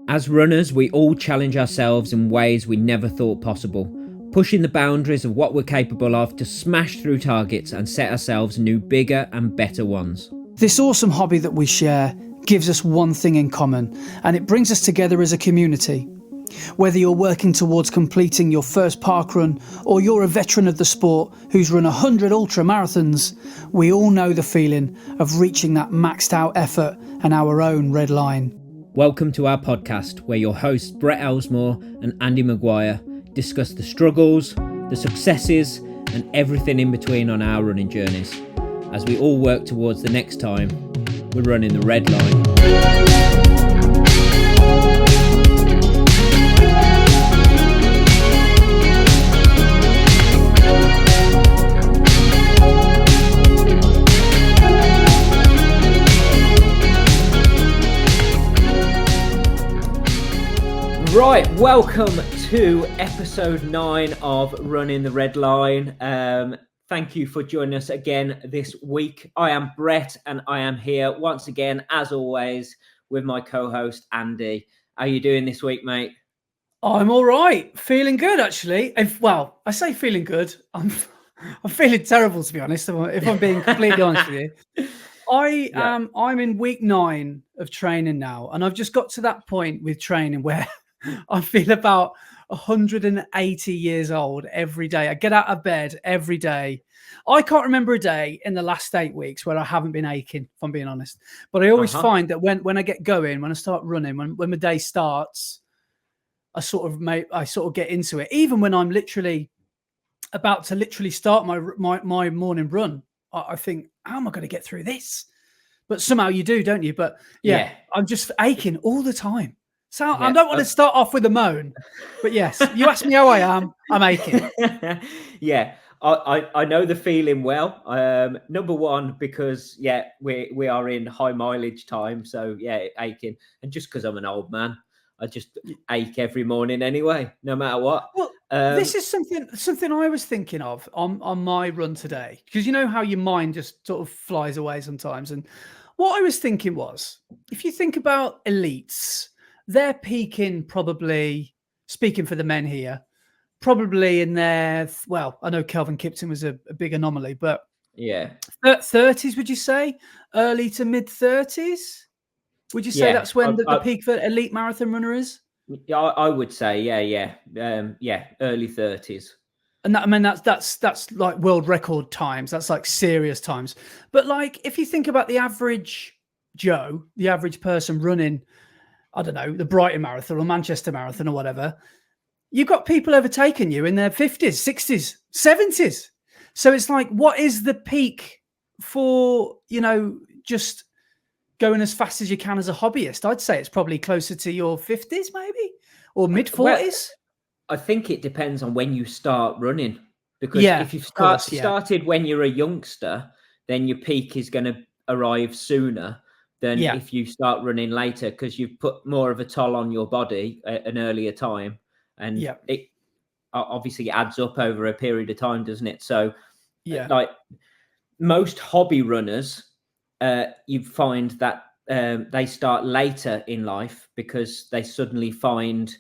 As runners, we all challenge ourselves in ways we never thought possible, pushing the boundaries of what we're capable of to smash through targets and set ourselves new, bigger and better ones. This awesome hobby that we share gives us one thing in common, and it brings us together as a community. Whether you're working towards completing your first parkrun or you're a veteran of the sport who's run 100 ultra marathons, we all know the feeling of reaching that maxed out effort and our own red line. Welcome to our podcast, where your hosts Brett Elsmore and Andy Maguire discuss the struggles, the successes and everything in between on our running journeys, as we all work towards the next time we're running the red line. Right, welcome to episode 9 of Running the Red Line. Thank you for joining us again this week. I am Brett and I am here once again, as always, with my co-host Andy. How are you doing this week, mate? I'm all right. Feeling good, actually. I say feeling good. I'm feeling terrible, to be honest, if I'm being completely honest with you. I'm in week 9 of training now, and I've just got to that point with training where I feel about 180 years old every day. I get out of bed every day. I can't remember a day in the last 8 weeks where I haven't been aching, if I'm being honest. But I always find that when I get going, when I start running, when my day starts, I sort of get into it. Even when I'm literally about to start my morning run, I think, how am I going to get through this? But somehow you do, don't you? But yeah. I'm just aching all the time. So I don't want to start off with a moan, but yes, you ask me how I am, I'm aching. Yeah, I know the feeling well. Number one, because we are in high mileage time, so aching, and just because I'm an old man, I just ache every morning anyway, no matter what. Well, this is something I was thinking of on my run today, because you know how your mind just sort of flies away sometimes, and what I was thinking was, if you think about elites, they're peaking, probably, speaking for the men here, probably in their, I know Kelvin Kipton was a big anomaly, but 30s, would you say? Early to mid 30s? Would you say that's when the peak for elite marathon runner is? Yeah, I would say, early 30s. And that's like world record times. That's like serious times. But like, if you think about the average Joe, the average person running, I don't know, the Brighton Marathon or Manchester Marathon or whatever, you've got people overtaking you in their 50s, 60s, 70s. So it's like, what is the peak for, just going as fast as you can as a hobbyist? I'd say it's probably closer to your 50s maybe, or mid 40s. Well, I think it depends on when you start running. Because if you've started when you're a youngster, then your peak is going to arrive sooner than if you start running later, because you've put more of a toll on your body at an earlier time. And it obviously adds up over a period of time, doesn't it? So like most hobby runners, you find that they start later in life because they suddenly find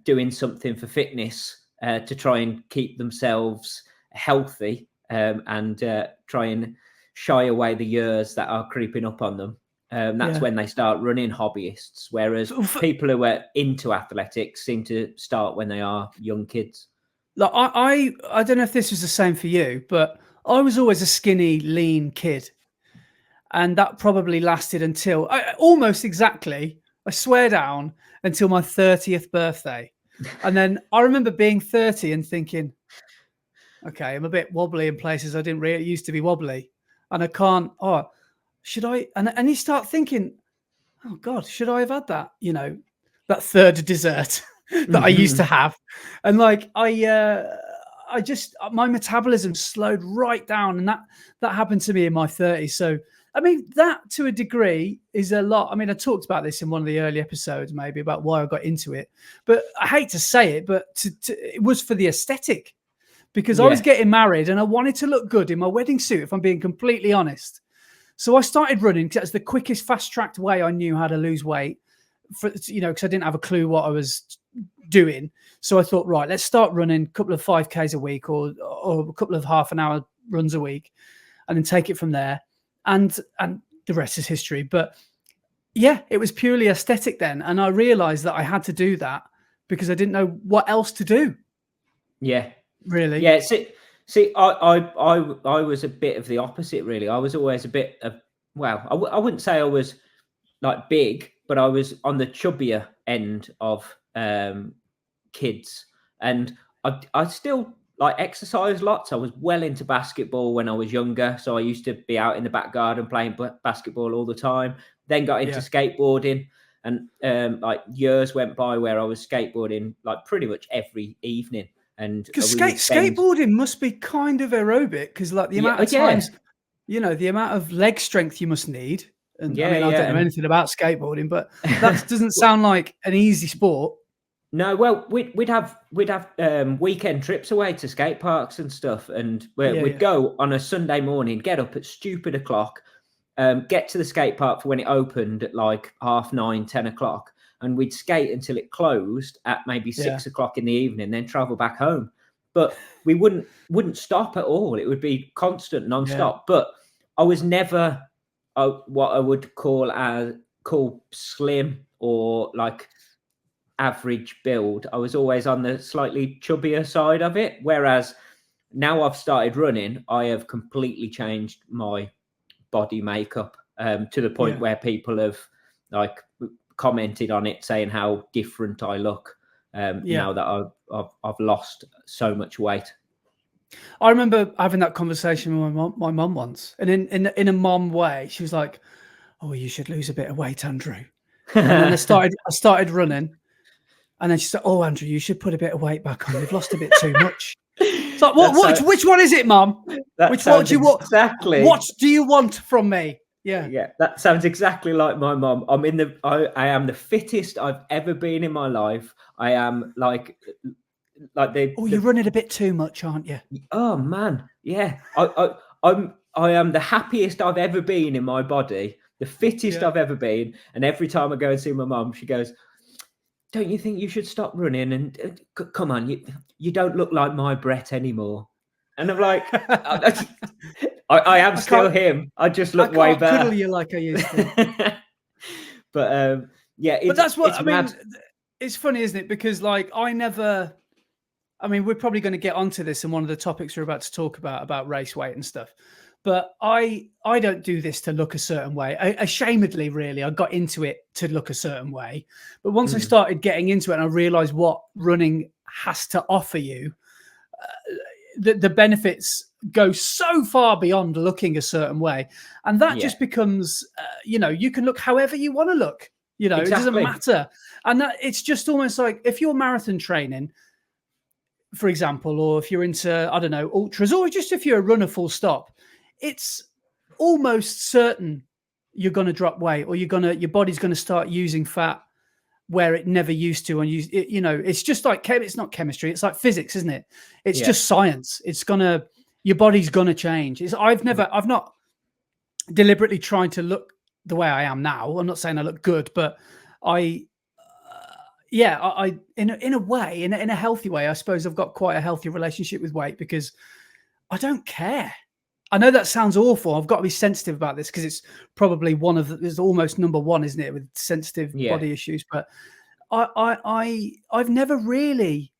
doing something for fitness to try and keep themselves healthy and try and shy away the years that are creeping up on them. That's when they start running, hobbyists, whereas people who are into athletics seem to start when they are young kids. Like I don't know if this was the same for you, but I was always a skinny, lean kid. And that probably lasted until almost exactly, I swear down, until my 30th birthday. And then I remember being 30 and thinking, okay, I'm a bit wobbly in places I didn't really used to be wobbly. And I can't, should I? And you start thinking, oh God, should I have had that? That third dessert that I used to have. And like, I just, my metabolism slowed right down. And that happened to me in my 30s. So, I mean, that to a degree is a lot. I mean, I talked about this in one of the early episodes, maybe about why I got into it, but I hate to say it, but it was for the aesthetic, because I was getting married and I wanted to look good in my wedding suit, if I'm being completely honest. So I started running because that's the quickest, fast-tracked way I knew how to lose weight. because I didn't have a clue what I was doing. So I thought, right, let's start running a couple of 5Ks a week or a couple of half an hour runs a week, and then take it from there. And the rest is history. But yeah, it was purely aesthetic then. And I realized that I had to do that because I didn't know what else to do. Yeah. Really? Yeah. See, I was a bit of the opposite, really. I was always a bit of, well, I wouldn't say I was like big, but I was on the chubbier end of kids. And I still like exercise lots. I was well into basketball when I was younger. So I used to be out in the back garden playing basketball all the time. Then got into skateboarding. And like years went by where I was skateboarding like pretty much every evening. And because skateboarding must be kind of aerobic, because like the amount of times, the amount of leg strength you must need. And I mean, I don't know anything about skateboarding, but that doesn't sound like an easy sport. No, well, we'd have weekend trips away to skate parks and stuff, and we'd go on a Sunday morning, get up at stupid o'clock, get to the skate park for when it opened at like 9:30, 10 o'clock. And we'd skate until it closed at maybe 6 o'clock in the evening, then travel back home. But we wouldn't stop at all. It would be constant, nonstop. But I was never what I would call slim or like average build. I was always on the slightly chubbier side of it. Whereas now I've started running, I have completely changed my body makeup to the point where people have like commented on it, saying how different I look now that I've lost so much weight. I remember having that conversation with my mum once, and in a mum way, she was like, "Oh, you should lose a bit of weight, Andrew." And then I started running, and then she said, "Oh, Andrew, you should put a bit of weight back on. You've lost a bit too much." It's like, which one is it, Mum? Which one do you want? Exactly. What do you want from me? Yeah, that sounds exactly like my mom. I am the fittest I've ever been in my life. I am like you're running a bit too much, aren't you? Oh man, yeah. I am the happiest I've ever been in my body, the fittest I've ever been. And every time I go and see my mom, she goes, "Don't you think you should stop running? And come on, you don't look like my Brett anymore." And I'm like, I am still him. I just look way better. I cuddle you like I used to. But but that's what I mean. It's funny, isn't it? Because like we're probably going to get onto this in one of the topics we're about to talk about race weight and stuff. But I don't do this to look a certain way. Ashamedly, really, I got into it to look a certain way. But once I started getting into it and I realized what running has to offer you, the benefits go so far beyond looking a certain way. And that just becomes, you can look however you want to look. Exactly. It doesn't matter. And that it's just almost like if you're marathon training, for example, or if you're into, I don't know, ultras, or just if you're a runner full stop, it's almost certain you're going to drop weight, or your body's going to start using fat where it never used to. And it's just like, it's not chemistry. It's like physics, isn't it? It's just science. Your body's going to change. I've not deliberately tried to look the way I am now. I'm not saying I look good, but I in a way, in a healthy way, I suppose I've got quite a healthy relationship with weight because I don't care. I know that sounds awful. I've got to be sensitive about this because it's probably it's almost number one, isn't it, with sensitive body issues. But I've never really,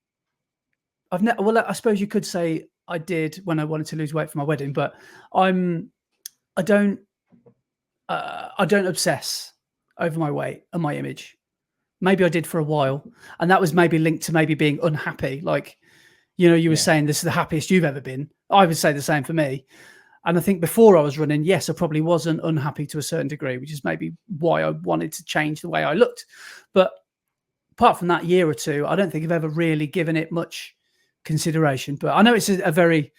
well, I suppose you could say I did when I wanted to lose weight for my wedding, but I don't obsess over my weight and my image. Maybe I did for a while, and that was maybe linked to maybe being unhappy. Like, you were saying this is the happiest you've ever been. I would say the same for me. And I think before I was running, yes, I probably wasn't unhappy to a certain degree, which is maybe why I wanted to change the way I looked. But apart from that year or two, I don't think I've ever really given it much consideration. But I know it's a very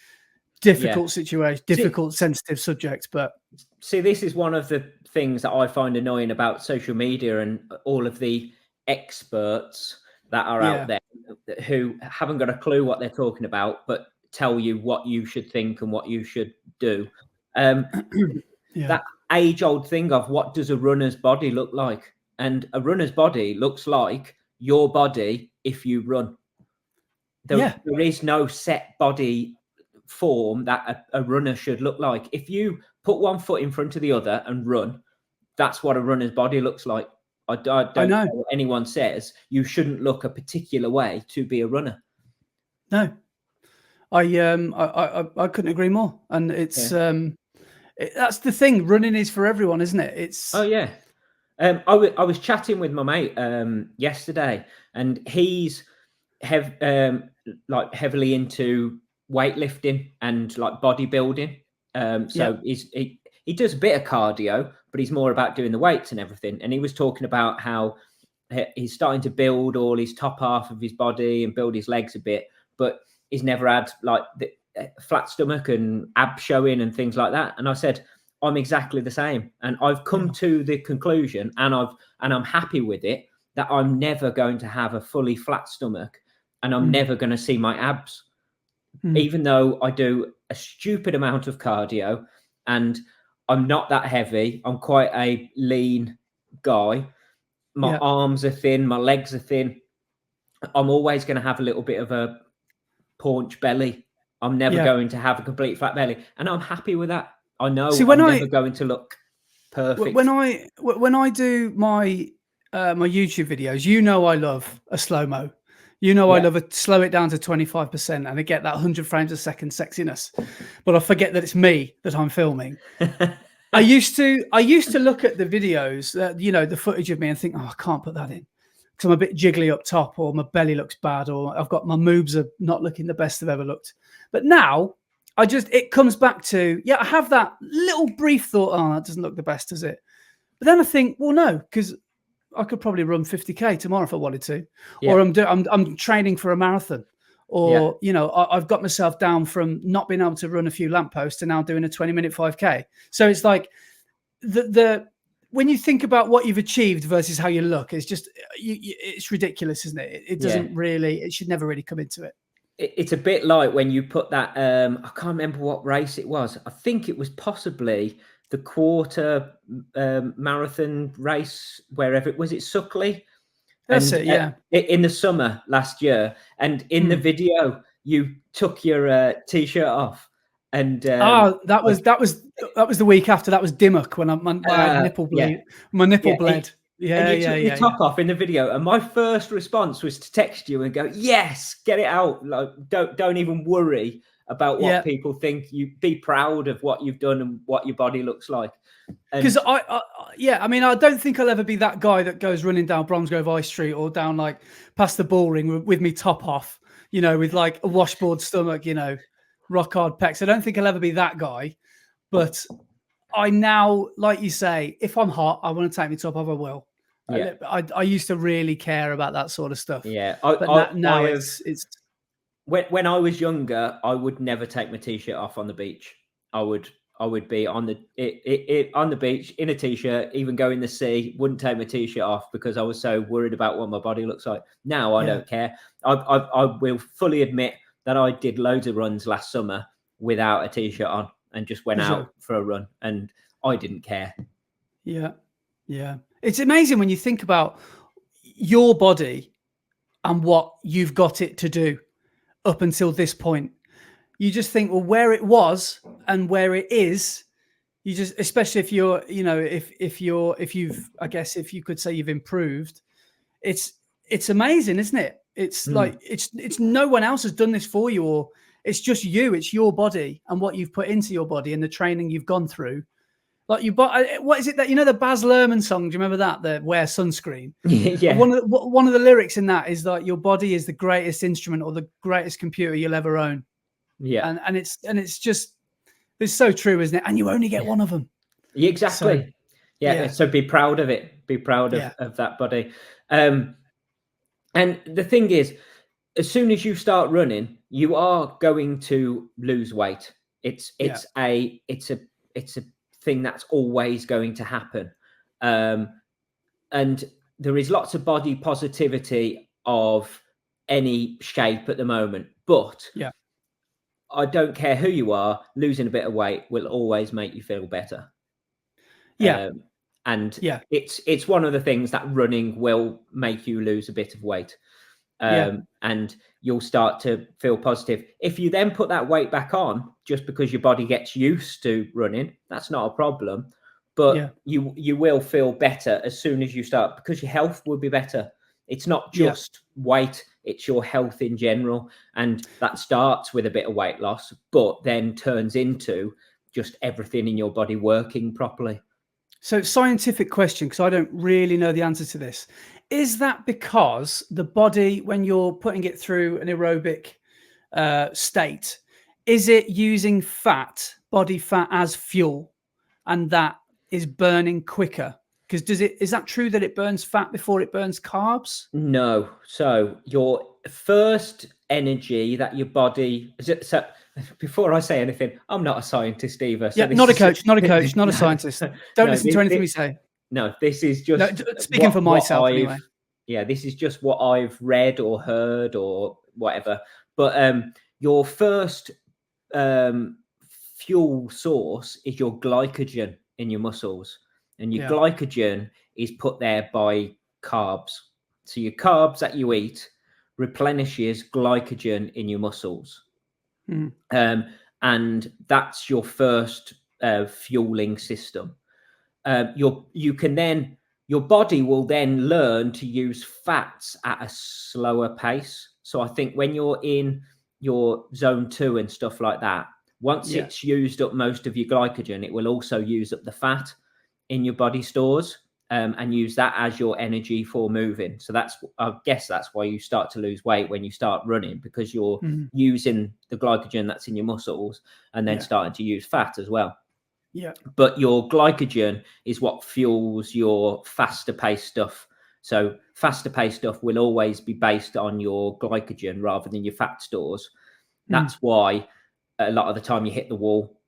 difficult situation, sensitive subject. But see, this is one of the things that I find annoying about social media and all of the experts that are out there who haven't got a clue what they're talking about, but tell you what you should think and what you should do. That age-old thing of what does a runner's body look like? and a runner's body looks like your body if you run. There is no set body form that a runner should look like. If you put one foot in front of the other and run, that's what a runner's body looks like. I don't know what anyone says. You shouldn't look a particular way to be a runner. No, I couldn't agree more. And it's that's the thing. Running is for everyone, isn't it? It's I was chatting with my mate yesterday, and he's like heavily into weightlifting and like bodybuilding. So he does a bit of cardio, but he's more about doing the weights and everything. And he was talking about how he's starting to build all his top half of his body and build his legs a bit, but he's never had like the flat stomach and ab showing and things like that. And I said, I'm exactly the same. And I've come to the conclusion, and I'm happy with it, that I'm never going to have a fully flat stomach, and I'm never going to see my abs, even though I do a stupid amount of cardio and I'm not that heavy. I'm quite a lean guy. My arms are thin, my legs are thin. I'm always going to have a little bit of a paunch belly. I'm never going to have a complete flat belly, and I'm happy with that. I know I'm never going to look perfect. When I do my my YouTube videos, I love a slow-mo. I love to slow it down to 25% and I get that 100 frames a second sexiness. But I forget that it's me that I'm filming. I used to look at the videos, the footage of me, and think, oh, I can't put that in because I'm a bit jiggly up top, or my belly looks bad, or I've got my moobs are not looking the best they've ever looked. But now it comes back to, I have that little brief thought, oh, that doesn't look the best, does it? But then I think, well, no, because I could probably run 50K tomorrow if I wanted to, or I'm training for a marathon, or I've got myself down from not being able to run a few lampposts to now doing a 20-minute 5K. So it's like when you think about what you've achieved versus how you look, it's just it's ridiculous, isn't it? It doesn't really. It should never really come into it. It's a bit like when you put that. I can't remember what race it was. I think it was possibly the quarter marathon race, wherever it was. It Suckley. That's it, yeah. In the summer last year, and in the video, you took your t-shirt off, and that was the week after. That was Dimmock when my nipple bleed. My nipple bled. And you took your top off in the video, and my first response was to text you and go, "Yes, get it out! Like, don't even worry about what people think. You be proud of what you've done and what your body looks like." Because I mean, I don't think I'll ever be that guy that goes running down Bromsgrove High Street or down like past the ball ring with me top off, with like a washboard stomach, rock hard pecs. I don't think I'll ever be that guy, but I now, like you say, if I'm hot, I want to take my top off, I will. Yeah. I used to really care about that sort of stuff. Yeah. But now it's when I was younger, I would never take my t-shirt off on the beach. I would be on the beach in a t-shirt, even go in the sea, wouldn't take my t-shirt off because I was so worried about what my body looks like. Now I don't care. I will fully admit that I did loads of runs last summer without a t-shirt on and just went out for a run, and I didn't care. Yeah. Yeah. It's amazing when you think about your body and what you've got it to do up until this point. You just think, well, where it was and where it is, you just, especially if you're, if you could say you've improved, it's amazing, isn't it? It's like, it's no one else has done this for you, or it's just you, it's your body and what you've put into your body and the training you've gone through. Like you bought, what is it that, the Baz Luhrmann song? Do you remember that? The Wear Sunscreen. Yeah. One of the lyrics in that is that your body is the greatest instrument or the greatest computer you'll ever own. Yeah. And it's just, it's so true, isn't it? And you only get one of them. Yeah, exactly. So be proud of it. Be proud of that body. And the thing is, as soon as you start running, you are going to lose weight. It's a thing that's always going to happen. And there is lots of body positivity of any shape at the moment, but I don't care who you are, losing a bit of weight will always make you feel better. And it's one of the things that running will make you lose a bit of weight. And you'll start to feel positive. If you then put that weight back on just because your body gets used to running, that's not a problem. But you will feel better as soon as you start, because your health will be better. It's not just weight, it's your health in general. And that starts with a bit of weight loss, but then turns into just everything in your body working properly. So, scientific question, because I don't really know the answer to this. Is that because the body, when you're putting it through an aerobic state, is it using fat, body fat, as fuel, and that is burning quicker? Because is that true that it burns fat before it burns carbs? No. So your first energy that your body, so before I say anything, I'm not a scientist either. So not a coach, not a scientist. Don't listen to anything we say. No, this is just speaking for myself anyway. Yeah, this is just what I've read or heard or whatever. But your first fuel source is your glycogen in your muscles, and your glycogen is put there by carbs. So your carbs that you eat replenishes glycogen in your muscles. And that's your first fueling system. Your body will then learn to use fats at a slower pace. So I think when you're in your zone 2 and stuff like that, once it's used up most of your glycogen, it will also use up the fat in your body stores, and use that as your energy for moving. So I guess that's why you start to lose weight when you start running, because you're using the glycogen that's in your muscles and then starting to use fat as well. But your glycogen is what fuels your faster paced stuff. So faster paced stuff will always be based on your glycogen rather than your fat stores. That's why a lot of the time you hit the wall,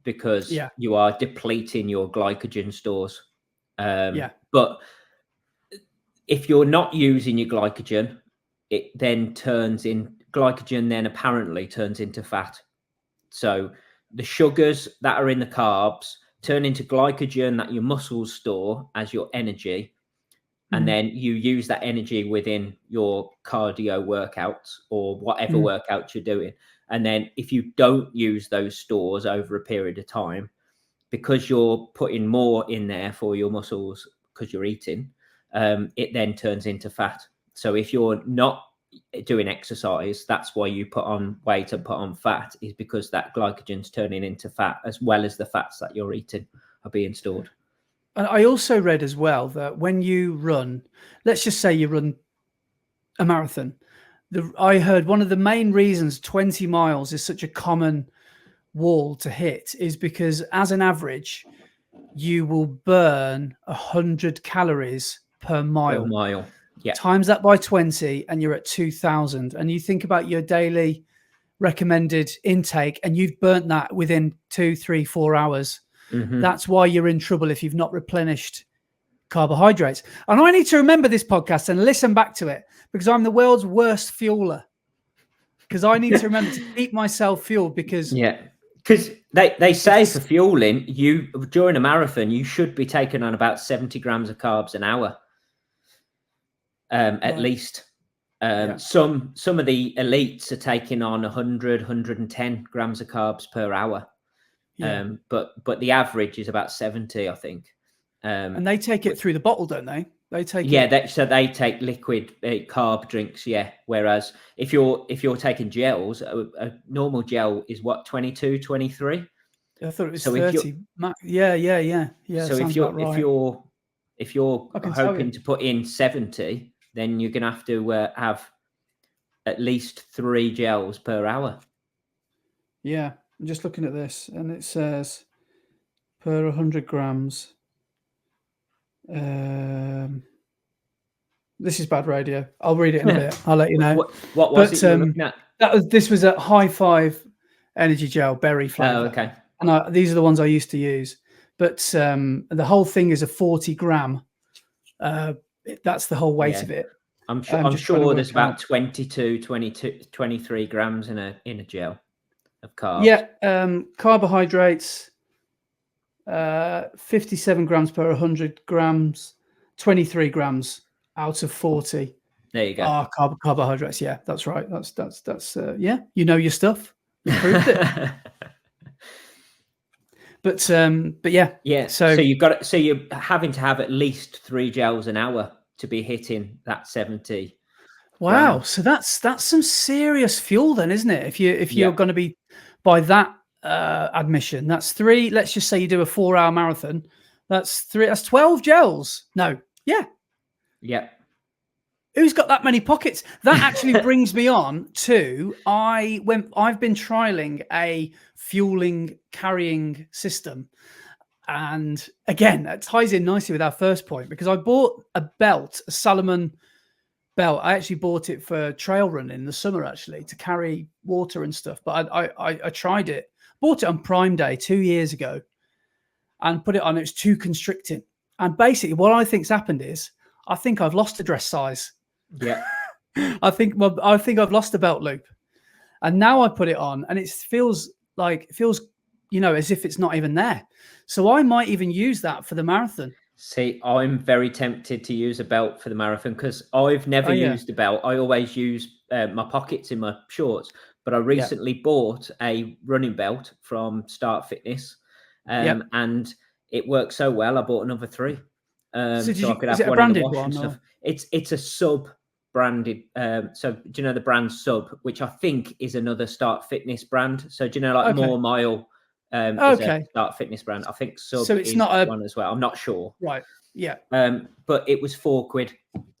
because you are depleting your glycogen stores. But if you're not using your glycogen, it then glycogen then apparently turns into fat. So the sugars that are in the carbs turn into glycogen that your muscles store as your energy. And then you use that energy within your cardio workouts or whatever workout you're doing. And then if you don't use those stores over a period of time, because you're putting more in there for your muscles because you're eating, it then turns into fat. So if you're not doing exercise, that's why you put on weight and put on fat, is because that glycogen's turning into fat, as well as the fats that you're eating are being stored. And I also read as well that when you run, let's just say you run a marathon, I heard one of the main reasons 20 miles is such a common wall to hit is because, as an average, you will burn 100 calories per mile. Times that by 20 and you're at 2,000. And you think about your daily recommended intake and you've burnt that within 2, 3, 4 hours. That's why you're in trouble if you've not replenished carbohydrates. And I need to remember this podcast and listen back to it, because I'm the world's worst fueler, because I need to remember to keep myself fueled, because they say for fueling, during a marathon you should be taking on about 70 grams of carbs an hour, at least. Some of the elites are taking on 100, 110 grams of carbs per hour. But the average is about 70, I think. And they take it through the bottle, don't they? They take so they take liquid carb drinks. Whereas if you're taking gels, a normal gel is what, 22, 23. I thought it was 30. Yeah. So if you're hoping to put in 70, then you're gonna have to have at least 3 gels per hour. Yeah, I'm just looking at this, and it says per 100 grams. This is bad radio. I'll read it in a bit. I'll let you know. What was it you were looking at? This was a High Five energy gel, berry flavor. Oh, okay. And these are the ones I used to use. But the whole thing is a 40 gram. That's the whole weight of it. I'm sure there's about 22, 23 grams in a gel of carbs. Yeah, carbohydrates. 57 grams per 100 grams, 23 grams out of 40. There you go. Carbohydrates. Yeah, that's right. That's yeah, you know your stuff. You proved it. But yeah. Yeah. So you've got so you're having to have at least 3 gels an hour to be hitting that 70. Wow. grams. So that's some serious fuel then, isn't it? If you're going to be by that admission, that's 3. Let's just say you do a 4-hour marathon. That's 12 gels. No. Yeah. Yeah. Who's got that many pockets? That actually brings me on to I've been trialing a fueling carrying system. And again, that ties in nicely with our first point, because I bought a belt, a Salomon belt. I actually bought it for trail running in the summer, actually, to carry water and stuff. But I tried it, bought it on Prime Day 2 years ago and put it on. It was too constricting. And basically what I think's happened is I think I've lost a dress size. Yeah. I think I've lost a belt loop, and now I put it on, and it feels as if it's not even there. So I might even use that for the marathon. See, I'm very tempted to use a belt for the marathon because I've never used a belt. I always use my pockets in my shorts. But I recently bought a running belt from Start Fitness, and it worked so well. I bought another 3, so I could have one in the wash and stuff. It's a sub-branded. So do you know the brand Sub, which I think is another Start Fitness brand? So do you know More Mile? Is a Start Fitness brand. I think Sub so it's is not one as well. I'm not sure. Right. Yeah. But it was £4,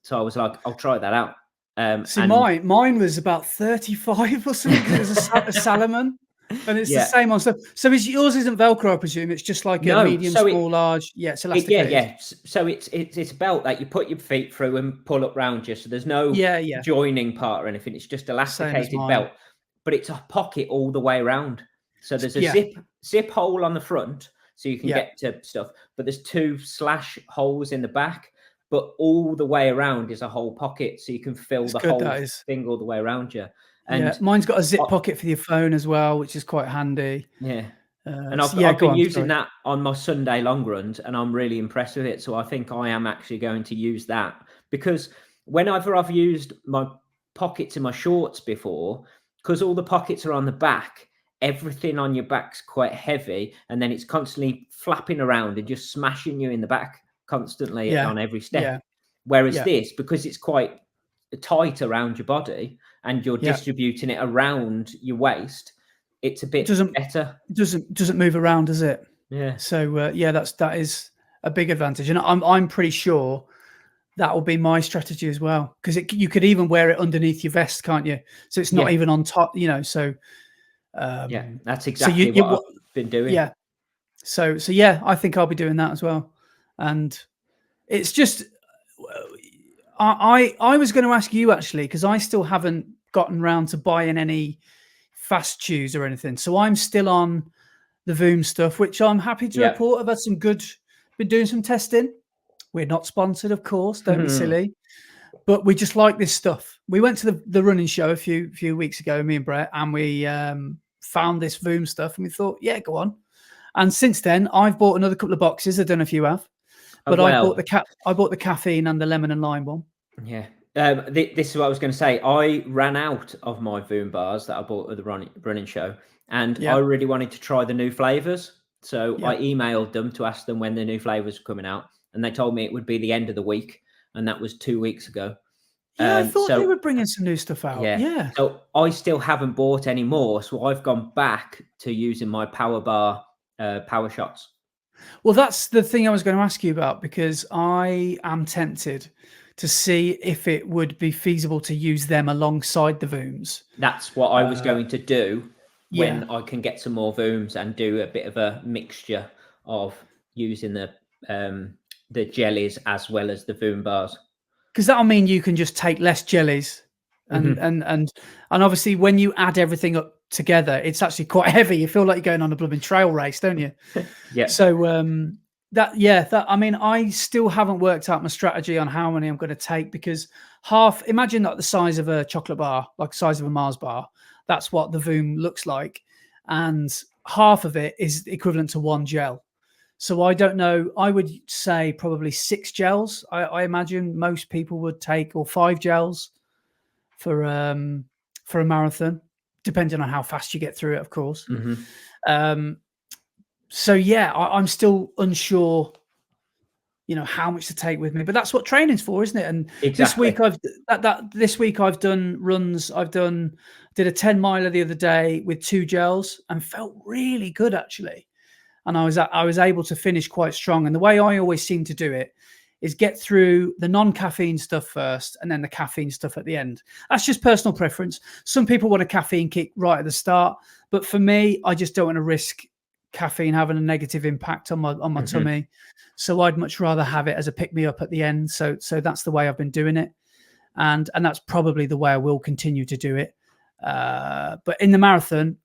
so I was like, I'll try that out. Mine was about 35 or something. It was a Salomon, and it's the same on stuff. So yours isn't Velcro, I presume. It's just like a medium, small, large. Yeah, it's elastic. So it's a belt that you put your feet through and pull up round you. So there's no joining part or anything. It's just elasticated belt, but it's a pocket all the way around. So there's a zip hole on the front, so you can get to stuff. But there's 2 slash holes in the back. But all the way around is a whole pocket, so you can fill the whole thing all the way around you. And mine's got a zip pocket for your phone as well, which is quite handy. Yeah. And I've been using that on my Sunday long runs, and I'm really impressed with it. So I think I am actually going to use that, because whenever I've used my pockets in my shorts before, because all the pockets are on the back, everything on your back's quite heavy, and then it's constantly flapping around and just smashing you in the back constantly on every step. Whereas this, because it's quite tight around your body and you're distributing it around your waist, it's a bit better. Doesn't move around, does it? Yeah. So that is a big advantage, and I'm pretty sure that will be my strategy as well, because you could even wear it underneath your vest, can't you? So it's not even on top, So that's exactly what I've been doing. Yeah. So yeah, I think I'll be doing that as well. And it's just, I was going to ask you actually, because I still haven't gotten round to buying any fast chews or anything. So I'm still on the Voom stuff, which I'm happy to report. I've had been doing some testing. We're not sponsored, of course. Don't be silly. But we just like this stuff. We went to the running show a few weeks ago, me and Brett, and we found this Voom stuff, and we thought, yeah, go on. And since then, I've bought another couple of boxes. I don't know if you have. But I bought the caffeine and the lemon and lime one. Yeah. This is what I was going to say. I ran out of my Voom bars that I bought at the running show, and I really wanted to try the new flavors. So I emailed them to ask them when the new flavors were coming out, and they told me it would be the end of the week, and that was 2 weeks ago. Yeah, I thought they were bringing some new stuff out. Yeah. So I still haven't bought any more, so I've gone back to using my Power Bar Power Shots. Well, that's the thing I was going to ask you about, because I am tempted to see if it would be feasible to use them alongside the Vooms. That's what I was going to do when I can get some more Vooms and do a bit of a mixture of using the jellies as well as the Voom bars. Because that'll mean you can just take less jellies, and obviously when you add everything up together, it's actually quite heavy. You feel like you're going on a blooming trail race, don't you? So I mean, I still haven't worked out my strategy on how many I'm going to take, because imagine like the size of a chocolate bar, like the size of a Mars bar. That's what the Voom looks like, and half of it is equivalent to 1 gel. So I don't know. I would say probably 6 gels. I imagine most people would take, or 5 gels for a marathon, depending on how fast you get through it, of course. So yeah, I'm still unsure, how much to take with me, but that's what training's for, isn't it? And exactly. this week I've done runs. Did a 10 miler the other day with 2 gels and felt really good, actually. And I was able to finish quite strong. And the way I always seem to do it is get through the non-caffeine stuff first and then the caffeine stuff at the end. That's just personal preference. Some people want a caffeine kick right at the start, but for me, I just don't want to risk caffeine having a negative impact on my tummy. So I'd much rather have it as a pick me up at the end. So that's the way I've been doing it. And that's probably the way I will continue to do it. But in the marathon,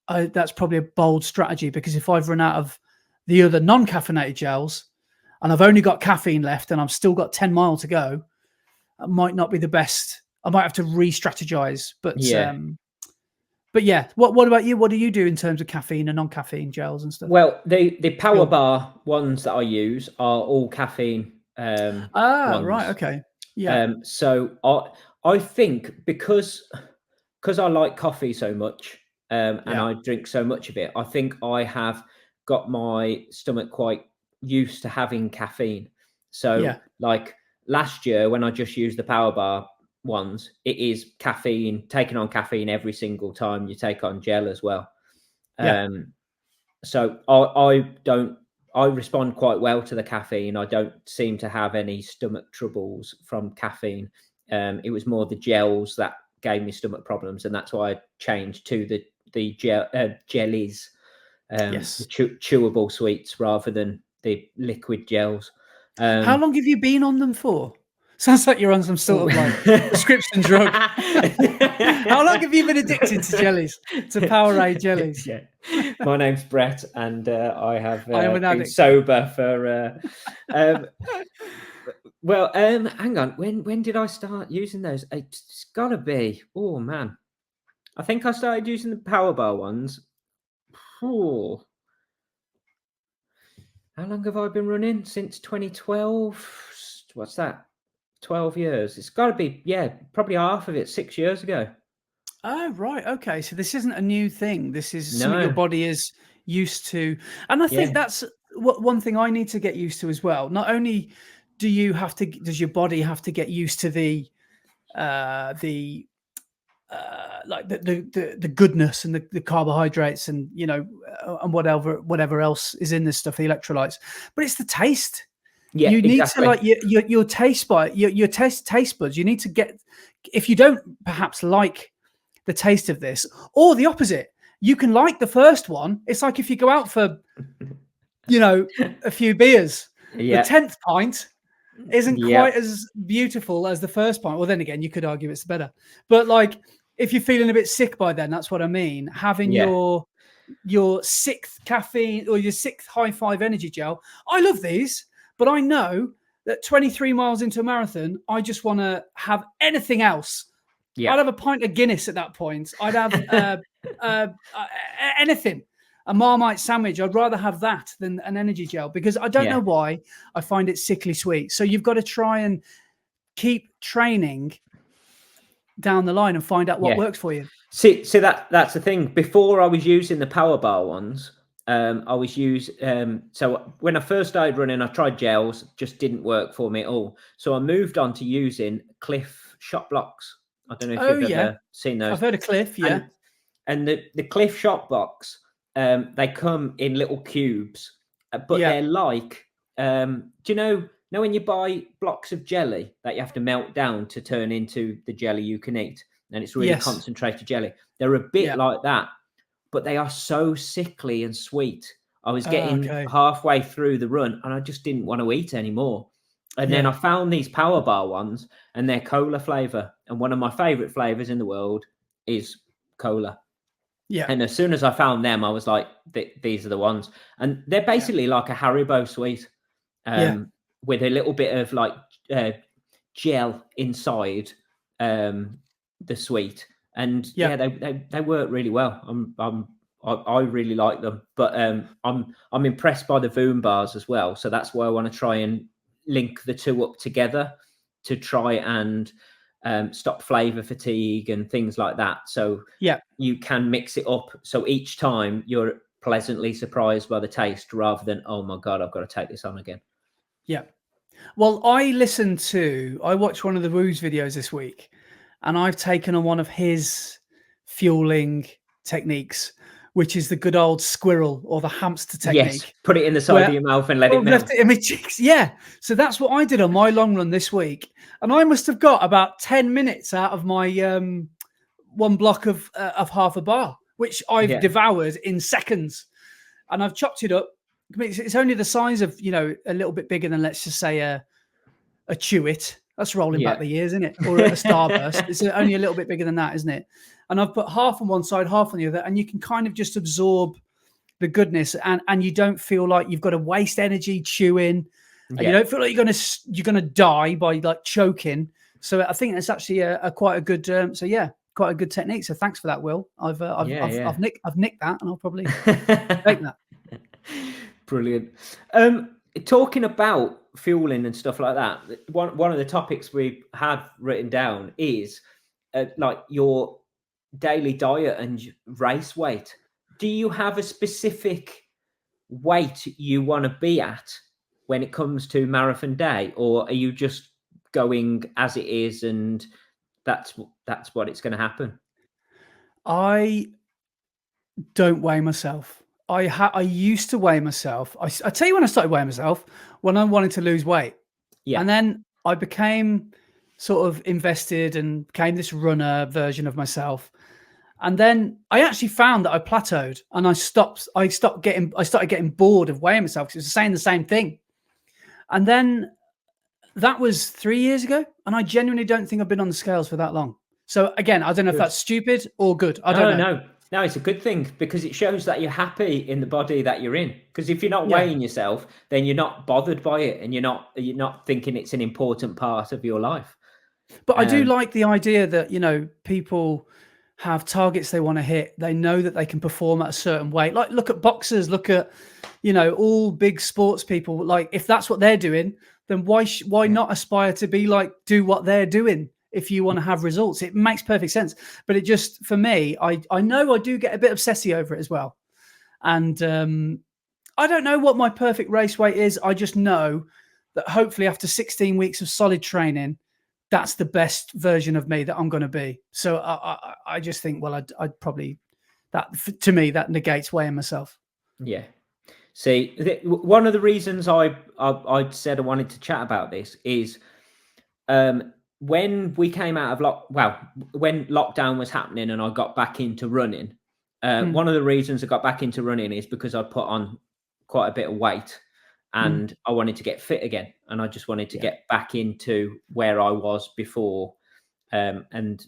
that's probably a bold strategy, because if I've run out of the other non-caffeinated gels and I've only got caffeine left and I've still got 10 miles to go, it might not be the best. I might have to re-strategize. But yeah. What about you? What do you do in terms of caffeine and non-caffeine gels and stuff? Well, the power bar ones that I use are all caffeine. Ones. Right, okay, yeah. So I think because I like coffee so much, and I drink so much of it, I think I have got my stomach quite used to having caffeine. So like last year when I just used the power bar ones, it is caffeine, taking on caffeine every single time you take on gel as well. So I respond quite well to the caffeine. I don't seem to have any stomach troubles from caffeine. It was more the gels that gave me stomach problems, and that's why I changed to the jellies, the chewable sweets rather than the liquid gels. How long have you been on them for? Sounds like you're on some sort of like prescription drug. How long have you been addicted to jellies, to Powerade jellies? Yeah. My name's Brett, and I have been sober for. Well, hang on. When did I start using those? It's gotta be. Oh man, I think I started using the power bar ones. Oh. How long have I been running? Since 2012. What's that? 12 years. It's got to be, probably half of it 6 years ago. Oh, right. Okay. So this isn't a new thing. This is something your body is used to. And I think that's one thing I need to get used to as well. Not only does your body have to get used to the goodness and the carbohydrates and, and whatever else is in this stuff, the electrolytes, but it's the taste. Yeah, you need to like your taste bud, your taste buds. You need to get, if you don't perhaps like the taste of this, or the opposite, you can like the first one. It's like if you go out for, a few beers, the 10th pint isn't quite as beautiful as the first pint. Well, then again, you could argue it's better, but like if you're feeling a bit sick by then, that's what I mean. Having your 6th caffeine or your 6th high five energy gel. I love these. But I know that 23 miles into a marathon, I just want to have anything else. I'd have a pint of Guinness at that point. I'd have anything, a Marmite sandwich. I'd rather have that than an energy gel, because I don't know why I find it sickly sweet. So you've got to try and keep training down the line and find out what works for you. See that's the thing. Before I was using the power bar ones. I was so when I first started running, I tried gels, just didn't work for me at all. So I moved on to using Cliff shot blocks. I don't know if you've ever seen those. I've heard of Cliff, And the Cliff shot box, they come in little cubes, but they're like, do you know when you buy blocks of jelly that you have to melt down to turn into the jelly you can eat, and it's really concentrated jelly? They're a bit like that. But they are so sickly and sweet. I was getting halfway through the run and I just didn't want to eat anymore. And then I found these power bar ones, and they're cola flavor. And one of my favorite flavors in the world is cola. Yeah. And as soon as I found them, I was like, these are the ones. And they're basically like a Haribo sweet, with a little bit of like gel inside the sweet. And they work really well. I'm I really like them, but I'm impressed by the Voom bars as well. So that's why I want to try and link the two up together to try and stop flavor fatigue and things like that. So you can mix it up. So each time you're pleasantly surprised by the taste rather than, oh my God, I've got to take this on again. Yeah. Well, I watched one of the Woo's videos this week, and I've taken on one of his fueling techniques, which is the good old squirrel or the hamster technique. Yes, put it in the side of your mouth and let it melt. Left it in my cheeks. Yeah. So that's what I did on my long run this week. And I must have got about 10 minutes out of my one block of half a bar, which I've devoured in seconds. And I've chopped it up. It's only the size of, a little bit bigger than, let's just say, a Chewit. That's rolling back the years, isn't it? Or a Starburst. It's only a little bit bigger than that, isn't it? And I've put half on one side, half on the other, and you can kind of just absorb the goodness, and you don't feel like you've got to waste energy chewing. And you don't feel like you're gonna die by like choking. So I think that's actually quite a good quite a good technique. So thanks for that, Will. I've nicked that, and I'll probably take that. Brilliant. Talking about fueling and stuff like that, one of the topics we have written down is like your daily diet and race weight. Do you have a specific weight you want to be at when it comes to marathon day, or are you just going as it is and that's what it's going to happen? I don't weigh myself. I used to weigh myself. I tell you when I started weighing myself, when I wanted to lose weight. Yeah. And then I became sort of invested and became this runner version of myself. And then I actually found that I plateaued, and I started getting bored of weighing myself because it was saying the same thing. And then that was 3 years ago, and I genuinely don't think I've been on the scales for that long. So again, I don't know if that's stupid or good. I don't know. No, it's a good thing because it shows that you're happy in the body that you're in. Because if you're not weighing yourself, then you're not bothered by it, and you're not thinking it's an important part of your life. But I do like the idea that, people have targets they want to hit. They know that they can perform at a certain weight. Like, look at boxers, look at, all big sports people. Like, if that's what they're doing, then why not aspire to be like, do what they're doing? If you want to have results, it makes perfect sense. But it just, for me, I know I do get a bit obsessive over it as well. And I don't know what my perfect race weight is. I just know that hopefully after 16 weeks of solid training, that's the best version of me that I'm going to be. So I just think, well, I'd probably, to me, that negates weighing myself. Yeah. See, one of the reasons I said I wanted to chat about this is when we came out of when lockdown was happening and I got back into running, one of the reasons I got back into running is because I put on quite a bit of weight and I wanted to get fit again. And I just wanted to get back into where I was before. And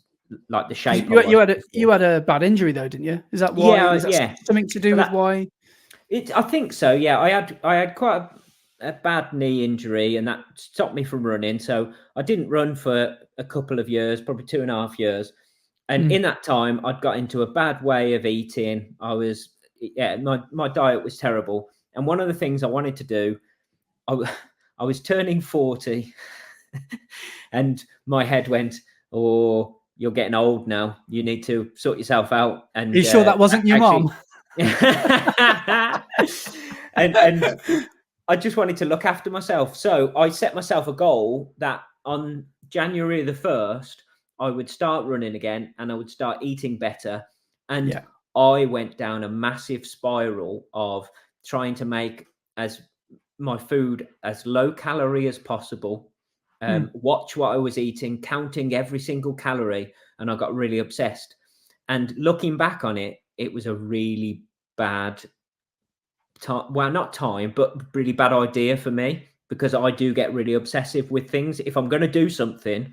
like the shape. You had a bad injury though, didn't you? Is that why? Yeah. Something to do with why? I think so. Yeah. I had quite a bad knee injury, and that stopped me from running. So I didn't run for a couple of years, probably 2.5 years. And in that time, I'd got into a bad way of eating. My diet was terrible. And one of the things I wanted to do, I was turning 40 and my head went, oh, you're getting old now. You need to sort yourself out. And are you sure that wasn't your mom? and I just wanted to look after myself. So I set myself a goal that on January the 1st, I would start running again and I would start eating better. And I went down a massive spiral of trying to make my food as low calorie as possible. Watch what I was eating, counting every single calorie. And I got really obsessed. And looking back on it, it was a really bad time. Well, not time, but really bad idea for me, because I do get really obsessive with things. If I'm going to do something,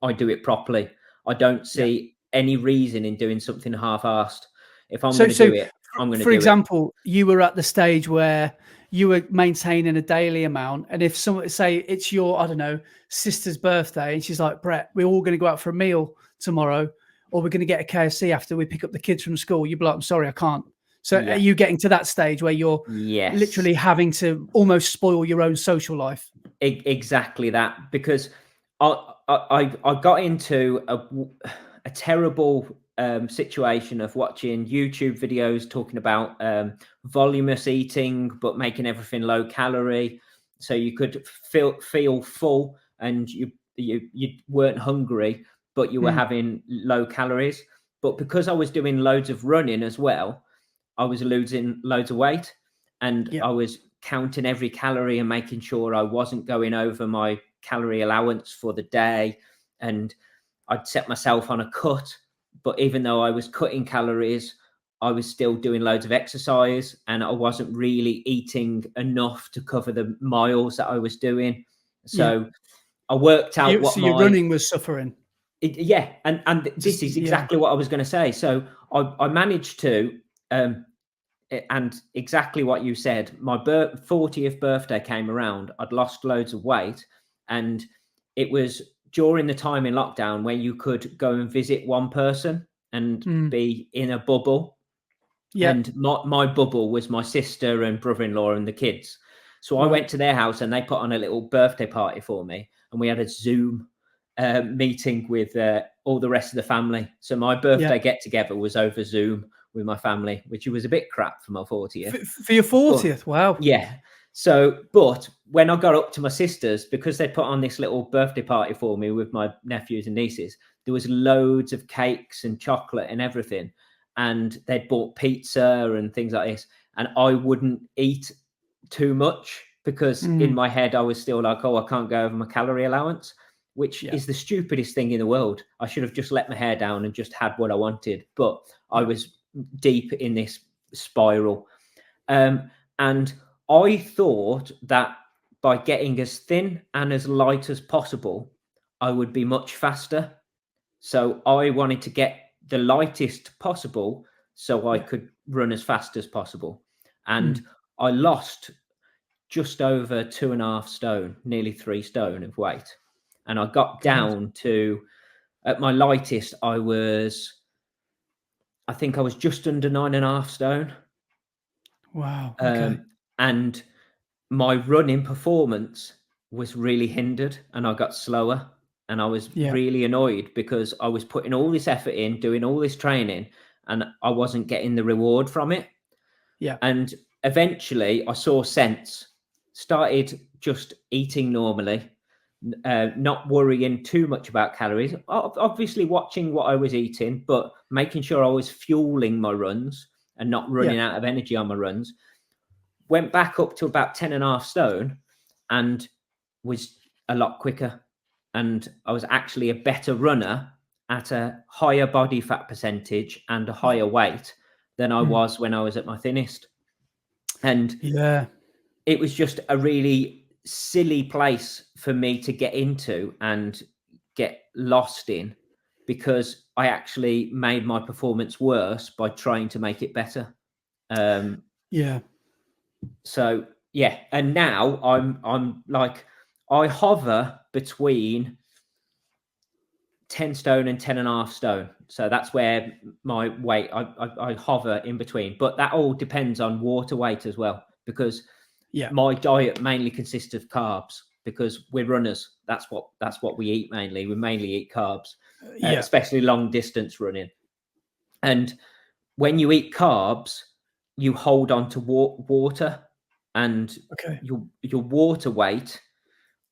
I do it properly. I don't see any reason in doing something half-assed. If I'm going to do it, I'm going to do it. For example, you were at the stage where you were maintaining a daily amount. And if someone say it's your, I don't know, sister's birthday, and she's like, Brett, we're all going to go out for a meal tomorrow, or we're going to get a KFC after we pick up the kids from school, you'd be like, I'm sorry, I can't. So are you getting to that stage where you're literally having to almost spoil your own social life? Exactly that, because I got into a terrible situation of watching YouTube videos talking about voluminous eating, but making everything low calorie, so you could feel full and you weren't hungry, but you were having low calories. But because I was doing loads of running as well, I was losing loads of weight, and I was counting every calorie and making sure I wasn't going over my calorie allowance for the day. And I'd set myself on a cut, but even though I was cutting calories, I was still doing loads of exercise, and I wasn't really eating enough to cover the miles that I was doing. So I worked out your running was suffering. And this is exactly what I was going to say. So I managed to, and exactly what you said, my 40th birthday came around. I'd lost loads of weight, and it was during the time in lockdown where you could go and visit one person and be in a bubble. And my bubble was my sister and brother-in-law and the kids. So I went to their house and they put on a little birthday party for me, and we had a Zoom meeting with all the rest of the family. So my birthday get-together was over Zoom with my family, which was a bit crap for my 40th. For your 40th, wow. Yeah. So, but when I got up to my sisters, because they put on this little birthday party for me with my nephews and nieces, there was loads of cakes and chocolate and everything. And they'd bought pizza and things like this. And I wouldn't eat too much because in my head, I was still like, oh, I can't go over my calorie allowance, which is the stupidest thing in the world. I should have just let my hair down and just had what I wanted. But I was deep in this spiral. And I thought that by getting as thin and as light as possible, I would be much faster. So I wanted to get the lightest possible so I could run as fast as possible. And I lost just over 2.5 stone, nearly 3 stone of weight. And I got down to, at my lightest, I think I was just under 9.5 stone. Wow. Okay. And my running performance was really hindered, and I got slower. And I was really annoyed because I was putting all this effort in, doing all this training, and I wasn't getting the reward from it. Yeah. And eventually I saw sense, started just eating normally, not worrying too much about calories, obviously watching what I was eating, but making sure I was fueling my runs and not running out of energy on my runs. Went back up to about 10.5 stone and was a lot quicker. And I was actually a better runner at a higher body fat percentage and a higher weight than I was when I was at my thinnest. And it was just a really silly place for me to get into and get lost in, because I actually made my performance worse by trying to make it better. So and now I'm like, I hover between 10 stone and 10.5 stone. So that's where my weight, I hover in between. But that all depends on water weight as well, because my diet mainly consists of carbs, because we're runners. That's what we eat mainly. We mainly eat carbs, especially long distance running. And when you eat carbs, you hold on to water, and your water weight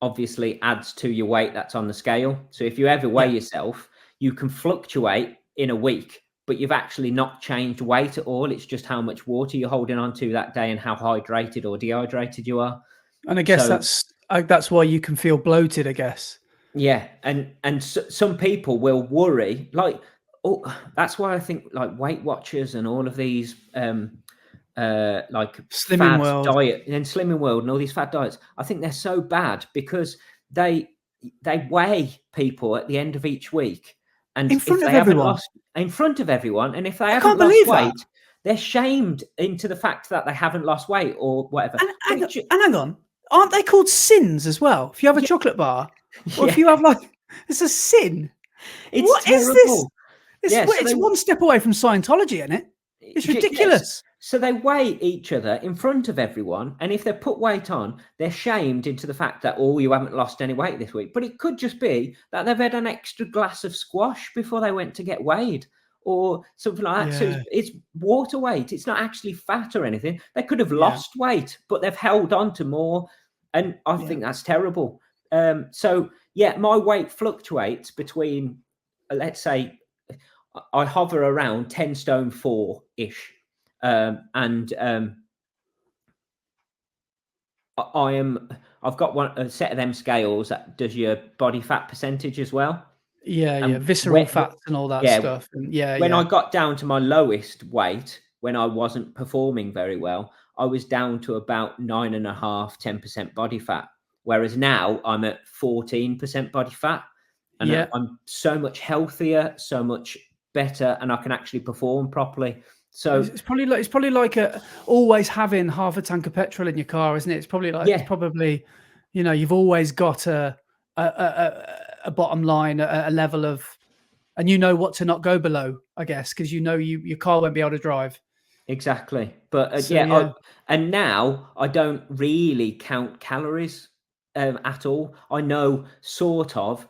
obviously adds to your weight that's on the scale. So if you ever weigh yourself, you can fluctuate in a week, but you've actually not changed weight at all. It's just how much water you're holding on to that day and how hydrated or dehydrated you are. And I guess that's why you can feel bloated, I guess. Yeah. And some people will worry, like, that's why I think like Weight Watchers and all of these like Slimming fad World diet and Slimming World and all these fad diets, I think they're so bad because they weigh people at the end of each week, and in front of everyone, and if they haven't lost weight, they're shamed into the fact that they haven't lost weight or whatever. And hang on, aren't they called sins as well? If you have a chocolate bar, or if you have like, it's a sin. What terrible. Is this? It's one step away from Scientology, isn't it? It's ridiculous. Yes. So they weigh each other in front of everyone, and if they put weight on, they're shamed into the fact that, oh, you haven't lost any weight this week. But it could just be that they've had an extra glass of squash before they went to get weighed, or something like that. So it's water weight. It's not actually fat or anything. They could have lost weight, but they've held on to more, and I think that's terrible. So yeah, my weight fluctuates between, let's say, I hover around 10 stone 4-ish. I've got a set of them scales that does your body fat percentage as well. Visceral fats and all that stuff. And when I got down to my lowest weight, when I wasn't performing very well, I was down to about 9.5, 10% body fat. Whereas now I'm at 14% body fat, and I'm so much healthier, so much better, and I can actually perform properly. So it's probably like always having half a tank of petrol in your car, isn't it? It's probably like you've always got a bottom line, a level of, and you know what to not go below, I guess, because your car won't be able to drive. Exactly. But and now I don't really count calories at all. I know sort of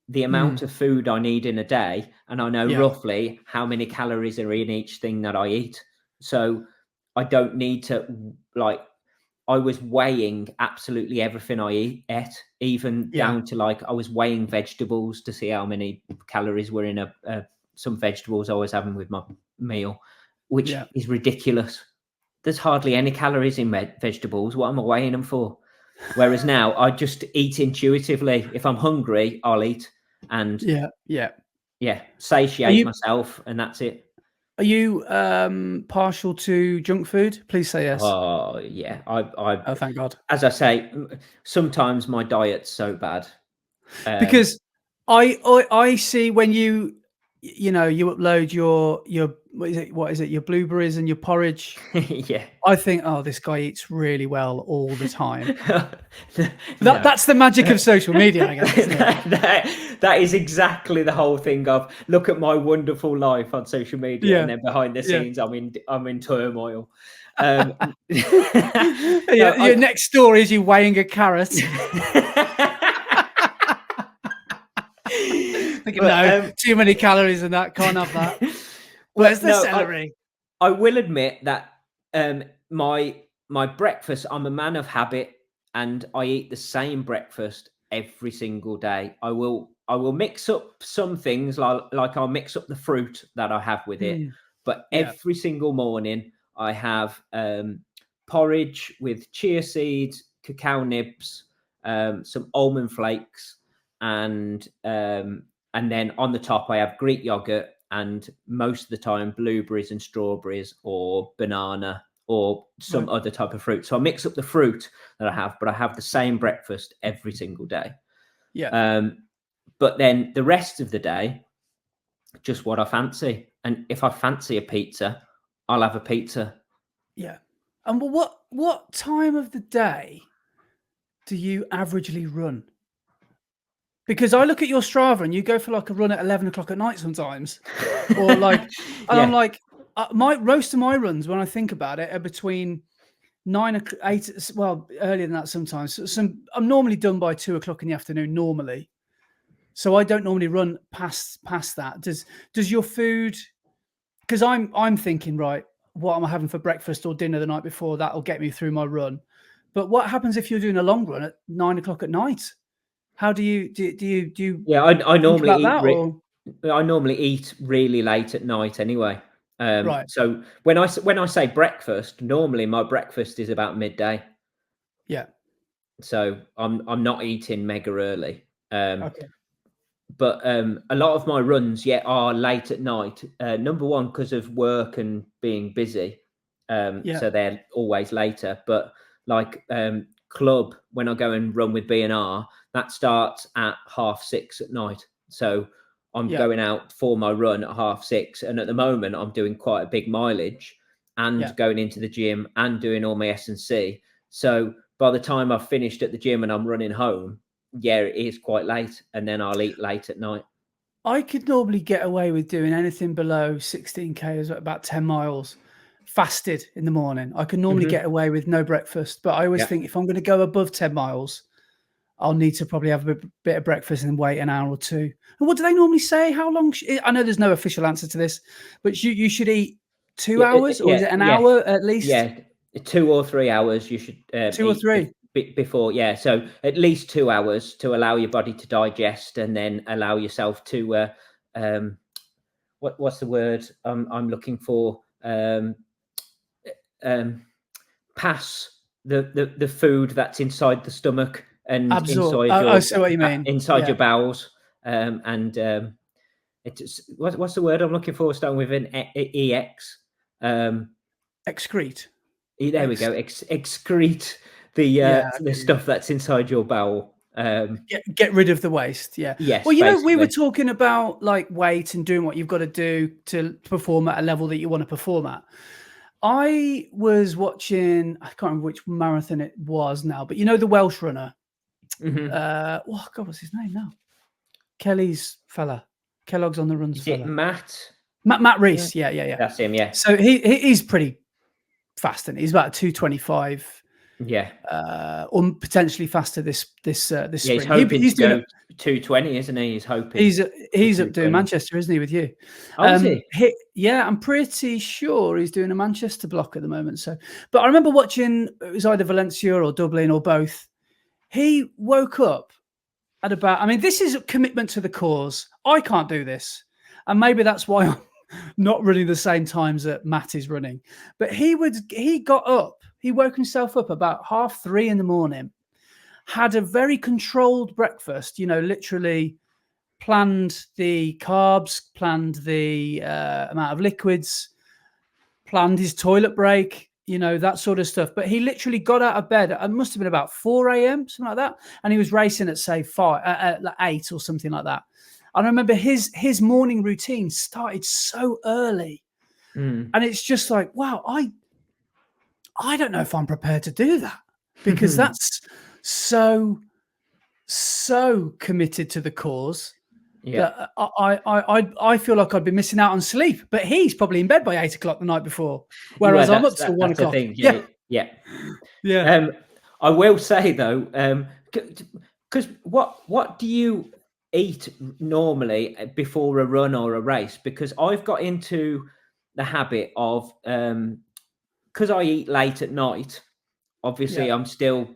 the amount of food I need in a day, and I know roughly how many calories are in each thing that I eat. So I don't need to, like, I was weighing absolutely everything I ate, even down to, like, I was weighing vegetables to see how many calories were in some vegetables I was having with my meal, which is ridiculous. There's hardly any calories in vegetables. What am I weighing them for? Whereas now I just eat intuitively. If I'm hungry, I'll eat, and satiate myself, and that's it. Are you partial to junk food? Please say yes. Oh yeah, oh, thank God. As I say, sometimes my diet's so bad because I see when you upload your what is it your blueberries and your porridge. I think, oh, this guy eats really well all the time. That's the magic of social media, I guess, isn't it? That is exactly the whole thing of, look at my wonderful life on social media, and then behind the scenes I'm in turmoil. Your next story is you weighing a carrot. Thinking, too many calories in that, can't have that. Where's the celery? I will admit that my breakfast, I'm a man of habit, and I eat the same breakfast every single day. I will mix up some things, like I'll mix up the fruit that I have with it, but every single morning I have porridge with chia seeds, cacao nibs, some almond flakes, and then on the top I have Greek yogurt, and most of the time blueberries and strawberries or banana or some other type of fruit. So I mix up the fruit that I have, but I have the same breakfast every single day. But then the rest of the day, just what I fancy. And if I fancy a pizza, I'll have a pizza. Yeah. And what time of the day do you averagely run? Because I look at your Strava and you go for like a run at 11 o'clock at night sometimes, or like, and I'm like, most of my runs, when I think about it, are between 9 o'clock, 8, well, earlier than that sometimes. I'm normally done by 2 o'clock in the afternoon normally, so I don't normally run past that. Does your food? Because I'm thinking, right, what am I having for breakfast or dinner the night before? That'll get me through my run. But what happens if you're doing a long run at 9 o'clock at night? How do you Yeah, I normally eat. I normally eat really late at night anyway. So when I say breakfast, normally my breakfast is about midday. Yeah. So I'm not eating mega early. Okay. But a lot of my runs are late at night. Number one, because of work and being busy. So they're always later. But like club, when I go and run with B&R, that starts at 6:30 at night. So I'm going out for my run at 6:30, and at the moment I'm doing quite a big mileage and going into the gym and doing all my S&C. So by the time I've finished at the gym and I'm running home, it is quite late, and then I'll eat late at night. I could normally get away with doing anything below 16K, is about 10 miles fasted in the morning. I can normally get away with no breakfast, but I always think if I'm going to go above 10 miles, I'll need to probably have a bit of breakfast and wait an hour or two. And what do they normally say? How long? I know there's no official answer to this, but you should eat 2 hours, or is it an hour at least? Yeah, 2 or 3 hours you should 2 or 3 before. Yeah, so at least 2 hours to allow your body to digest, and then allow yourself to what's the word I'm looking for? Pass the food that's inside the stomach and absorb. inside your I see what you mean. inside your bowels, and it's what's the word I'm looking for? Starting with an ex. Excrete. There we go. Excrete the stuff that's inside your bowel. Get rid of the waste. Yeah. Yes. Well, basically. we were talking about like weight and doing what you've got to do to perform at a level that you want to perform at. I was watching, I can't remember which marathon it was now, but the Welsh runner. Oh God, what's his name now? Kelly's fella. Kellogg's on the Runs Is fella. it Matt? Matt Rees. Yeah. That's him. Yeah. So he's pretty fast, and he's about 225. Yeah. Or potentially faster this spring. He's hoping to go 220, isn't he? He's hoping. He's up doing Manchester, isn't he, with you? Oh, is he? Yeah, I'm pretty sure he's doing a Manchester block at the moment. So, but I remember watching, it was either Valencia or Dublin or both. He woke up at about, I mean, this is a commitment to the cause. I can't do this. And maybe that's why I'm not running the same times that Matt is running. But he got up, he woke himself up about 3:30 in the morning, had a very controlled breakfast, literally planned the carbs, planned the amount of liquids, planned his toilet break, that sort of stuff. But he literally got out of bed. It must have been about 4 a.m., something like that. And he was racing at, say, 8 or something like that. And I remember his morning routine started so early. And it's just like, wow, I don't know if I'm prepared to do that, because that's so committed to the cause. Yeah, I feel like I'd be missing out on sleep. But he's probably in bed by 8 o'clock the night before, whereas I'm up till 1 o'clock. Yeah. I will say though, because what do you eat normally before a run or a race? Because I've got into the habit of because I eat late at night. Obviously, I'm still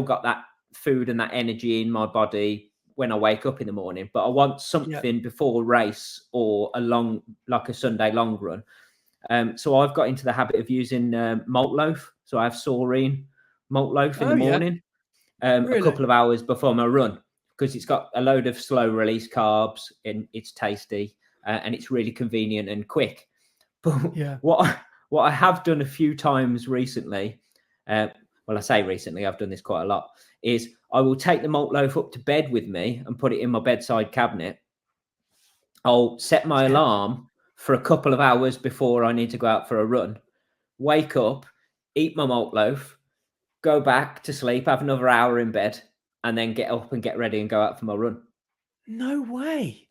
got that food and that energy in my body when I wake up in the morning, but I want something before a race or like a Sunday long run. So I've got into the habit of using malt loaf. So I have saurine malt loaf in the morning, a couple of hours before my run, because it's got a load of slow release carbs and it's tasty and it's really convenient and quick. But what I have done a few times recently, well, I say recently, I've done this quite a lot, is I will take the malt loaf up to bed with me and put it in my bedside cabinet. I'll set my alarm for a couple of hours before I need to go out for a run, wake up, eat my malt loaf, go back to sleep, have another hour in bed, and then get up and get ready and go out for my run. No way.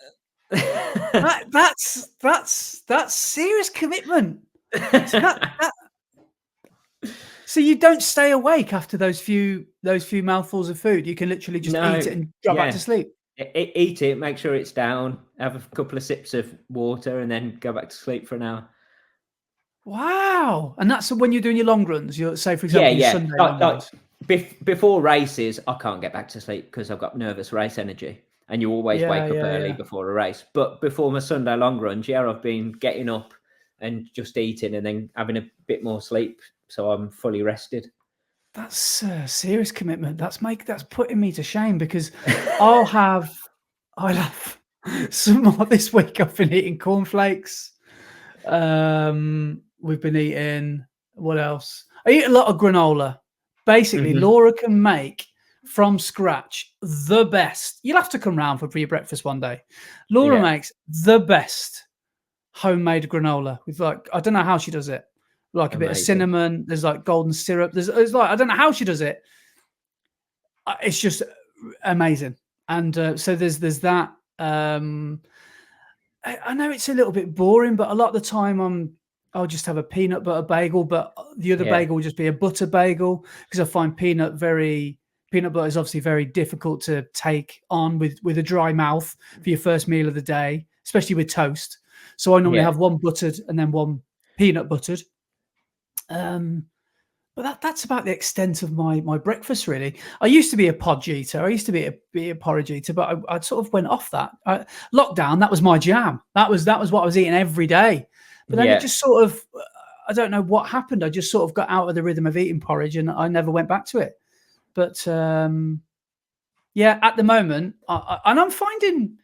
That's serious commitment. So you don't stay awake after those few mouthfuls of food. You can literally just eat it and go back to sleep. Eat it, make sure it's down, have a couple of sips of water, and then go back to sleep for an hour. Wow! And that's when you're doing your long runs. You're, say, for example, your Sunday long runs. Before races, I can't get back to sleep because I've got nervous race energy, and you always wake up early before a race. But before my Sunday long runs, I've been getting up and just eating and then having a bit more sleep, so I'm fully rested. That's a serious commitment. That's putting me to shame, because I'll have some more this week. I've been eating cornflakes. We've been eating, what else? I eat a lot of granola. Basically, Laura can make from scratch the best. You'll have to come round for your breakfast one day. Laura makes the best homemade granola with, like, I don't know how she does it. Like a bit of cinnamon. There's like golden syrup. There's like, I don't know how she does it. It's just amazing. And so there's that. I know it's a little bit boring, but a lot of the time I'll just have a peanut butter bagel, but the other bagel will just be a butter bagel, because I find peanut butter is obviously very difficult to take on with a dry mouth for your first meal of the day, especially with toast. So I normally have one buttered and then one peanut buttered. But that's about the extent of my breakfast, really. I used to be a podge eater. I used to be a porridge eater, but I sort of went off that. Lockdown, that was my jam. That was what I was eating every day. But then it just sort of, I don't know what happened. I just sort of got out of the rhythm of eating porridge, and I never went back to it. But yeah, at the moment, and I'm finding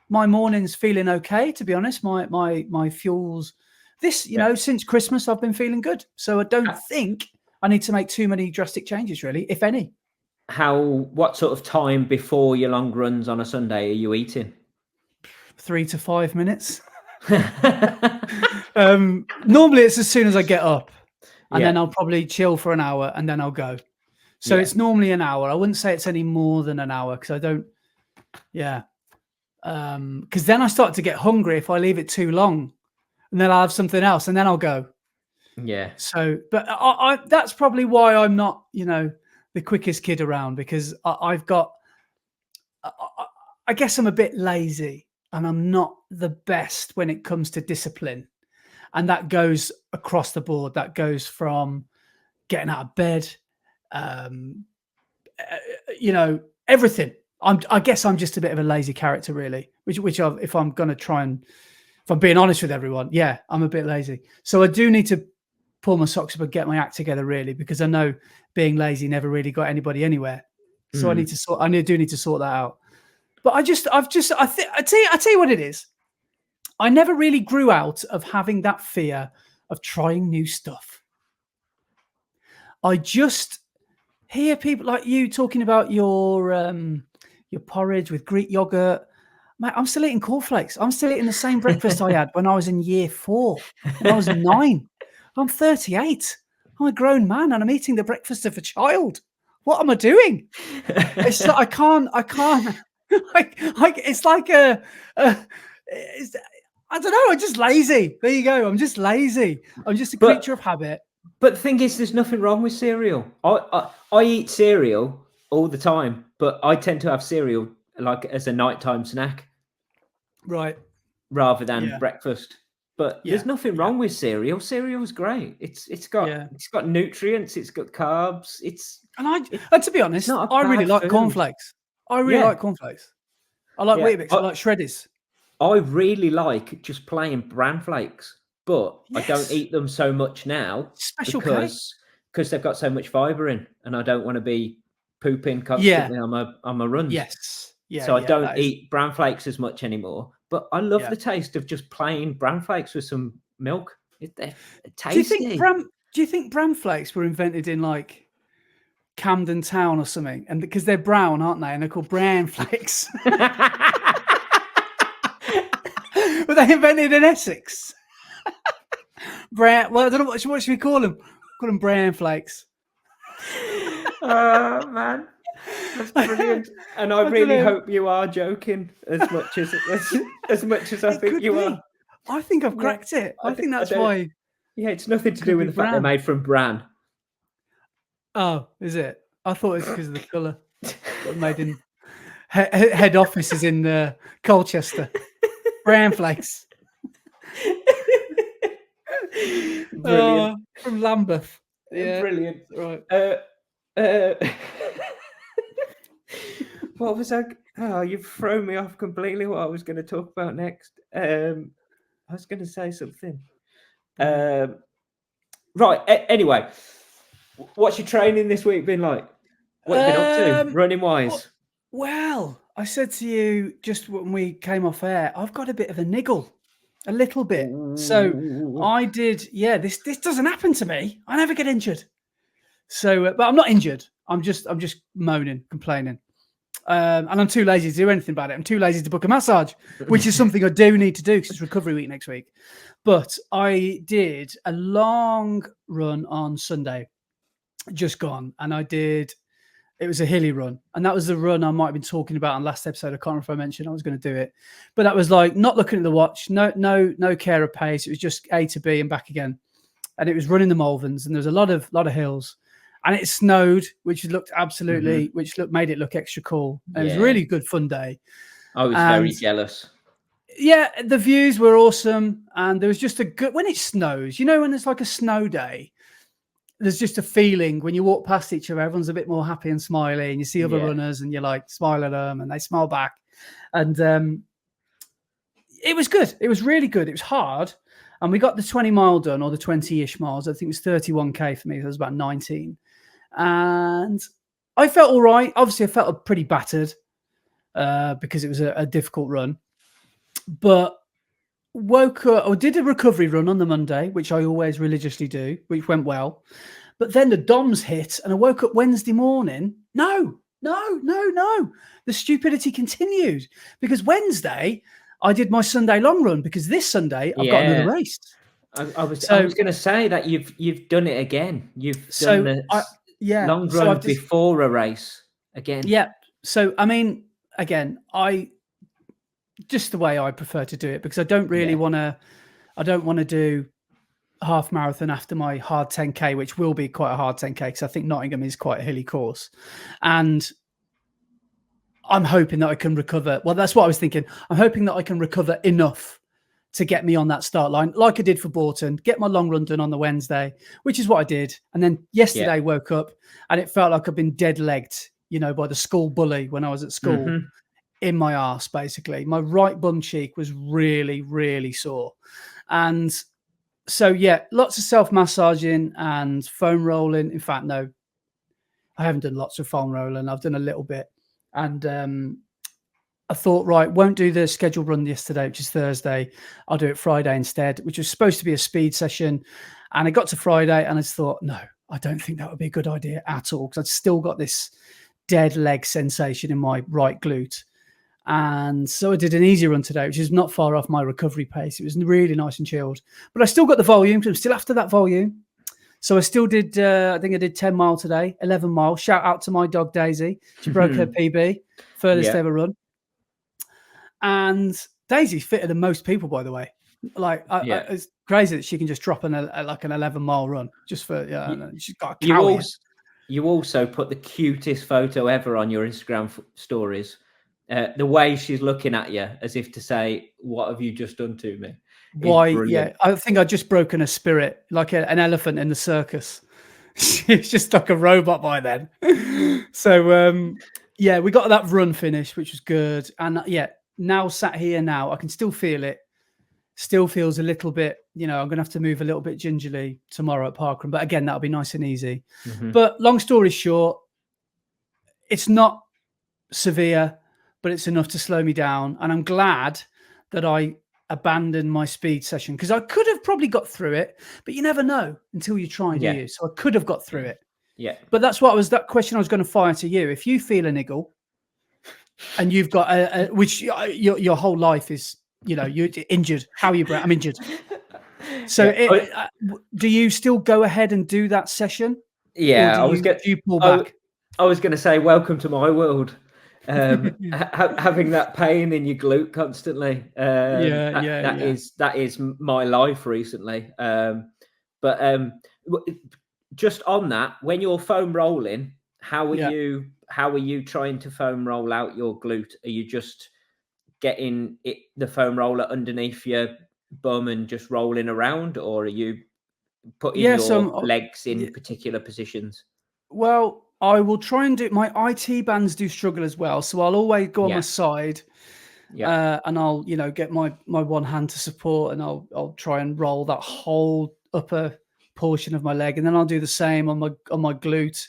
my mornings feeling okay. To be honest, my fuels this, since Christmas, I've been feeling good. So I don't think I need to make too many drastic changes, really, if any. What sort of time before your long runs on a Sunday are you eating? 3 to 5 minutes. Normally it's as soon as I get up, and then I'll probably chill for an hour, and then I'll go. So it's normally an hour. I wouldn't say it's any more than an hour, because I don't. Because then I start to get hungry if I leave it too long, and then I'll have something else, and then I'll go. Yeah. So, but I that's probably why I'm not, the quickest kid around, because I guess I'm a bit lazy, and I'm not the best when it comes to discipline. And that goes across the board. That goes from getting out of bed, everything. I guess I'm just a bit of a lazy character, really, which if I'm going to try and, if I'm being honest with everyone, I'm a bit lazy. So I do need to pull my socks up and get my act together, really, because I know being lazy never really got anybody anywhere. So I do need to sort that out. But I tell you what it is. I never really grew out of having that fear of trying new stuff. I just hear people like you talking about your porridge with Greek yogurt. Mate, I'm still eating cornflakes. I'm still eating the same breakfast I had when I was in year 4, when I was 9. I'm 38. I'm a grown man, and I'm eating the breakfast of a child. What am I doing? It's like, I can't. It's like I don't know. I'm just lazy. There you go. I'm just lazy. I'm just a creature of habit. But the thing is, there's nothing wrong with cereal. I eat cereal all the time, but I tend to have cereal like as a nighttime snack, right, rather than breakfast. But there's nothing wrong with cereal. Cereal's great. It's got nutrients. It's got carbs. And to be honest, I really like cornflakes. I really like cornflakes. I like Weetabix. I like Shreddies. I really like just plain bran flakes, but I don't eat them so much now because they've got so much fiber in, and I don't want to be pooping constantly on my runs. Yes. Yeah. So I don't eat bran flakes as much anymore. But I love the taste of just plain bran flakes with some milk. They're tasty. Do you think bran flakes were invented in like Camden Town or something? And because they're brown, aren't they? And they're called bran flakes. Were they invented in Essex? Well, I don't know what should we call them. Call them bran flakes. Oh man, that's brilliant! And I really hope you are joking as much as I think you are. I think I've cracked it. I think that's why. Yeah, it's nothing to do with the fact they're made from bran. Oh, is it? I thought it's because of the colour. Made in head office is in Colchester. Bran flakes. Brilliant. From Lambeth. Yeah, brilliant. Right. What was I? Oh, you've thrown me off completely. What I was going to talk about next. I was going to say something. Right. Anyway, what's your training this week been like? What have you been up to, running wise? Well, I said to you just when we came off air, I've got a bit of a niggle, a little bit. So I did. Yeah, this doesn't happen to me. I never get injured. So, but I'm not injured. I'm just moaning, complaining. And I'm too lazy to do anything about it. I'm too lazy to book a massage, which is something I do need to do because it's recovery week next week. But I did a long run on Sunday, just gone, and I did It was a hilly run, and that was the run I might have been talking about on last episode. I can't remember if I mentioned I was going to do it, but that was like not looking at the watch, no care of pace. It was just A to B and back again, and it was running the Malverns, and there was a lot of hills, and it snowed, which looked absolutely, made it look extra cool. And it was a really good fun day. I was very jealous. Yeah, the views were awesome, and there was just a good when it snows. You know, when it's like a snow day. There's just a feeling when you walk past each other, everyone's a bit more happy and smiley, and you see other runners and you like smile at them and they smile back. And it was good. It was really good. It was hard. And we got the 20 mile done, or the 20-ish miles. I think it was 31K for me. So it was about 19. And I felt all right. Obviously, I felt pretty battered because it was a difficult run. But woke up or did a recovery run on the Monday, which I always religiously do, which went well. But then the DOMS hit and I woke up Wednesday morning. No. The stupidity continued because Wednesday I did my Sunday long run because this Sunday I've got another race. I was going to say that you've done it again. You've done the long run before a race again. Yeah. So, I mean, again, just the way I prefer to do it because I don't really want to do half marathon after my hard 10K, which will be quite a hard 10K because I think Nottingham is quite a hilly course. And I'm hoping that I can recover. Well, that's what I was thinking. I'm hoping that I can recover enough to get me on that start line, like I did for Bourton, get my long run done on the Wednesday, which is what I did. And then yesterday woke up and it felt like I've been dead legged, you know, by the school bully when I was at school. In my arse, basically. My right bum cheek was really, really sore. And so, lots of self-massaging and foam rolling. In fact, no, I haven't done lots of foam rolling. I've done a little bit. And I thought, right, won't do the scheduled run yesterday, which is Thursday. I'll do it Friday instead, which was supposed to be a speed session. And I got to Friday and I just thought, no, I don't think that would be a good idea at all because I'd still got this dead leg sensation in my right glute. And so I did an easy run today, which is not far off my recovery pace. It was really nice and chilled, but I still got the volume. I'm still after that volume. So I still did, I think I did 10 mile today, 11 miles. Shout out to my dog, Daisy. She broke her PB, furthest ever run. And Daisy's fitter than most people, by the way. Like, it's crazy that she can just drop an 11 mile run just for, she's got a cow. You also put the cutest photo ever on your Instagram stories. The way she's looking at you as if to say, what have you just done to me? Why? Yeah, I think I'd just broken a spirit like an elephant in the circus. She's just like a robot by then. So, we got that run finished, which was good. And now sat here now, I can still feel it. Still feels a little bit, I'm going to have to move a little bit gingerly tomorrow at Parkrun. But again, that'll be nice and easy. But long story short, it's not severe, but it's enough to slow me down. And I'm glad that I abandoned my speed session because I could have probably got through it, but you never know until you try, do you? So I could have got through it. Yeah. But that's that question I was going to fire to you. If you feel a niggle and you've got which your whole life is, you're injured. How are you, Brett? I'm injured. So do you still go ahead and do that session? Yeah. Do you pull back? I was going to say, welcome to my world. Having that pain in your glute constantly. That is my life recently. But just on that, when you're foam rolling, how are you trying to foam roll out your glute? Are you just getting the foam roller underneath your bum and just rolling around, or are you putting your legs in particular positions? Well, I will try and do my IT bands do struggle as well. So I'll always go on my side and I'll, get my one hand to support and I'll try and roll that whole upper portion of my leg. And then I'll do the same on my glute.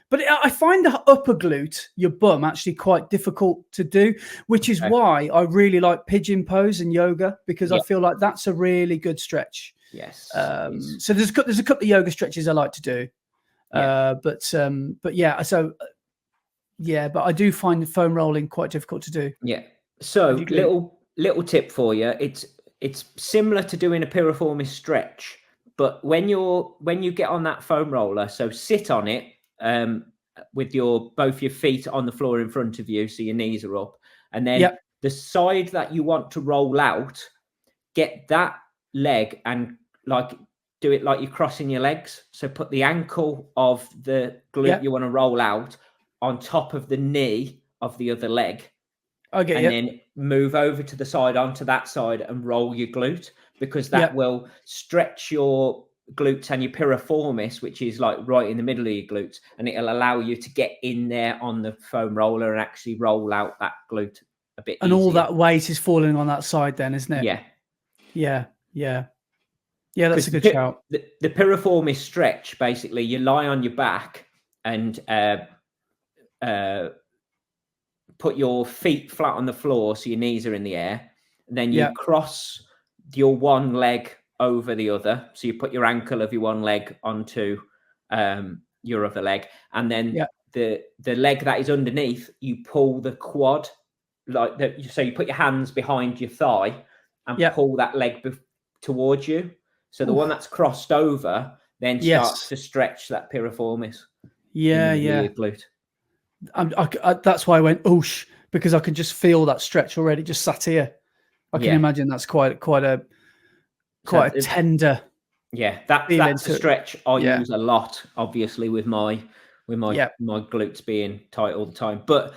But I find the upper glute, your bum, actually quite difficult to do, which is why I really like pigeon pose and yoga, because I feel like that's a really good stretch. Yes. So there's a couple of yoga stretches I like to do. But I do find the foam rolling quite difficult to do. Yeah. So little tip for you. It's similar to doing a piriformis stretch, but when you get on that foam roller, so sit on it, with both your feet on the floor in front of you, so your knees are up, and then the side that you want to roll out, get that leg and like do it like you're crossing your legs. So put the ankle of the glute you want to roll out on top of the knee of the other leg. Okay, and then move over to the side onto that side and roll your glute, because that will stretch your glutes and your piriformis, which is like right in the middle of your glutes, and it'll allow you to get in there on the foam roller and actually roll out that glute a bit easier. All that weight is falling on that side then, isn't it? Yeah, that's a good shout. The piriformis stretch, basically you lie on your back and put your feet flat on the floor so your knees are in the air, and then you cross your one leg over the other, so you put your ankle of your one leg onto your other leg, and then the leg that is underneath, you pull the quad like that. So you put your hands behind your thigh and pull that leg towards you, so the one that's crossed over then starts to stretch that piriformis in your glute. That's why I went oosh, because I can just feel that stretch already just sat here. I can imagine that's quite a tender. Yeah, that's a stretch I use a lot, obviously, with my glutes being tight all the time. But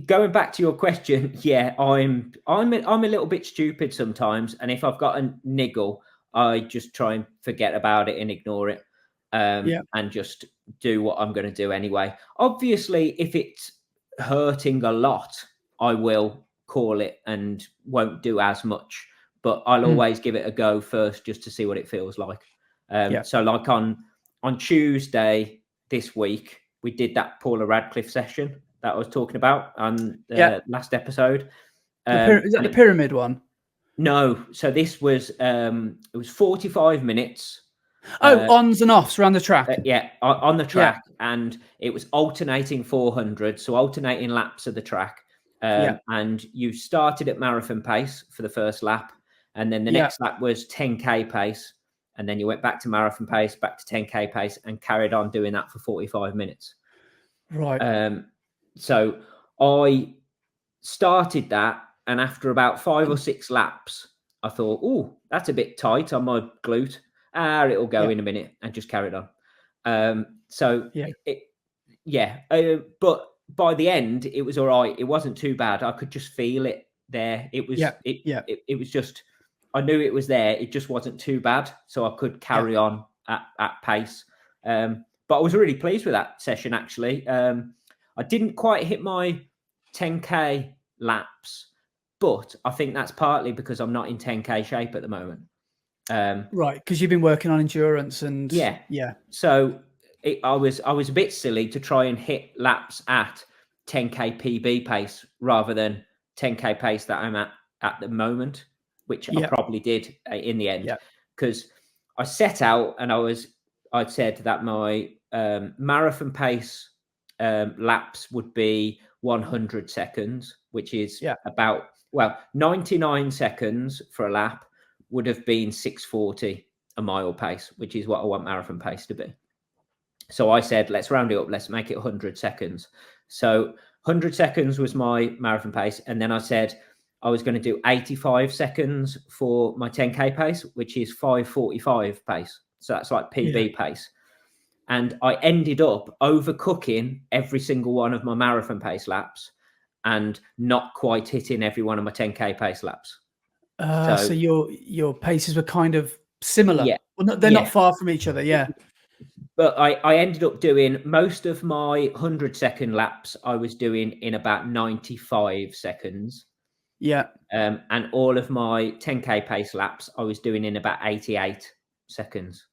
going back to your question, I'm a little bit stupid sometimes, and if I've got a niggle, I just try and forget about it and ignore it. And just do what I'm going to do anyway. Obviously, if it's hurting a lot, I will call it and won't do as much, but I'll always give it a go first just to see what it feels like. So like on Tuesday this week, we did that Paula Radcliffe session that I was talking about on the last episode. Is that the pyramid one? No. So this was, it was 45 minutes. Ons and offs around the track. On the track, and it was alternating 400, so alternating laps of the track. And you started at marathon pace for the first lap, and then the next lap was 10k pace, and then you went back to marathon pace, back to 10k pace, and carried on doing that for 45 minutes. Right. So I started that, and after about 5 or 6 laps, I thought, oh, that's a bit tight on my glute. It'll go in a minute, and just carried on. But by the end, it was all right. It wasn't too bad. I could just feel it there. It was, it was just, I knew it was there. It just wasn't too bad. So I could carry on at pace. But I was really pleased with that session, actually. I didn't quite hit my 10k laps, but I think that's partly because I'm not in 10k shape at the moment. Right, because you've been working on endurance and so I was a bit silly to try and hit laps at 10k PB pace rather than 10k pace that I'm at the moment, which I probably did in the end, because I set out and I'd said that my marathon pace laps would be 100 seconds, which is about 99 seconds for a lap would have been 6:40 a mile pace, which is what I want marathon pace to be. So I said, let's round it up. Let's make it 100 seconds. So 100 seconds was my marathon pace. And then I said I was going to do 85 seconds for my 10k pace, which is 5:45 pace. So that's like PB pace. And I ended up overcooking every single one of my marathon pace laps and not quite hitting every one of my 10k pace laps. So your paces were kind of similar. Well, they're not far from each other. But I ended up doing most of my 100-second laps. I was doing in about 95 seconds. And all of my 10k pace laps, I was doing in about 88 seconds.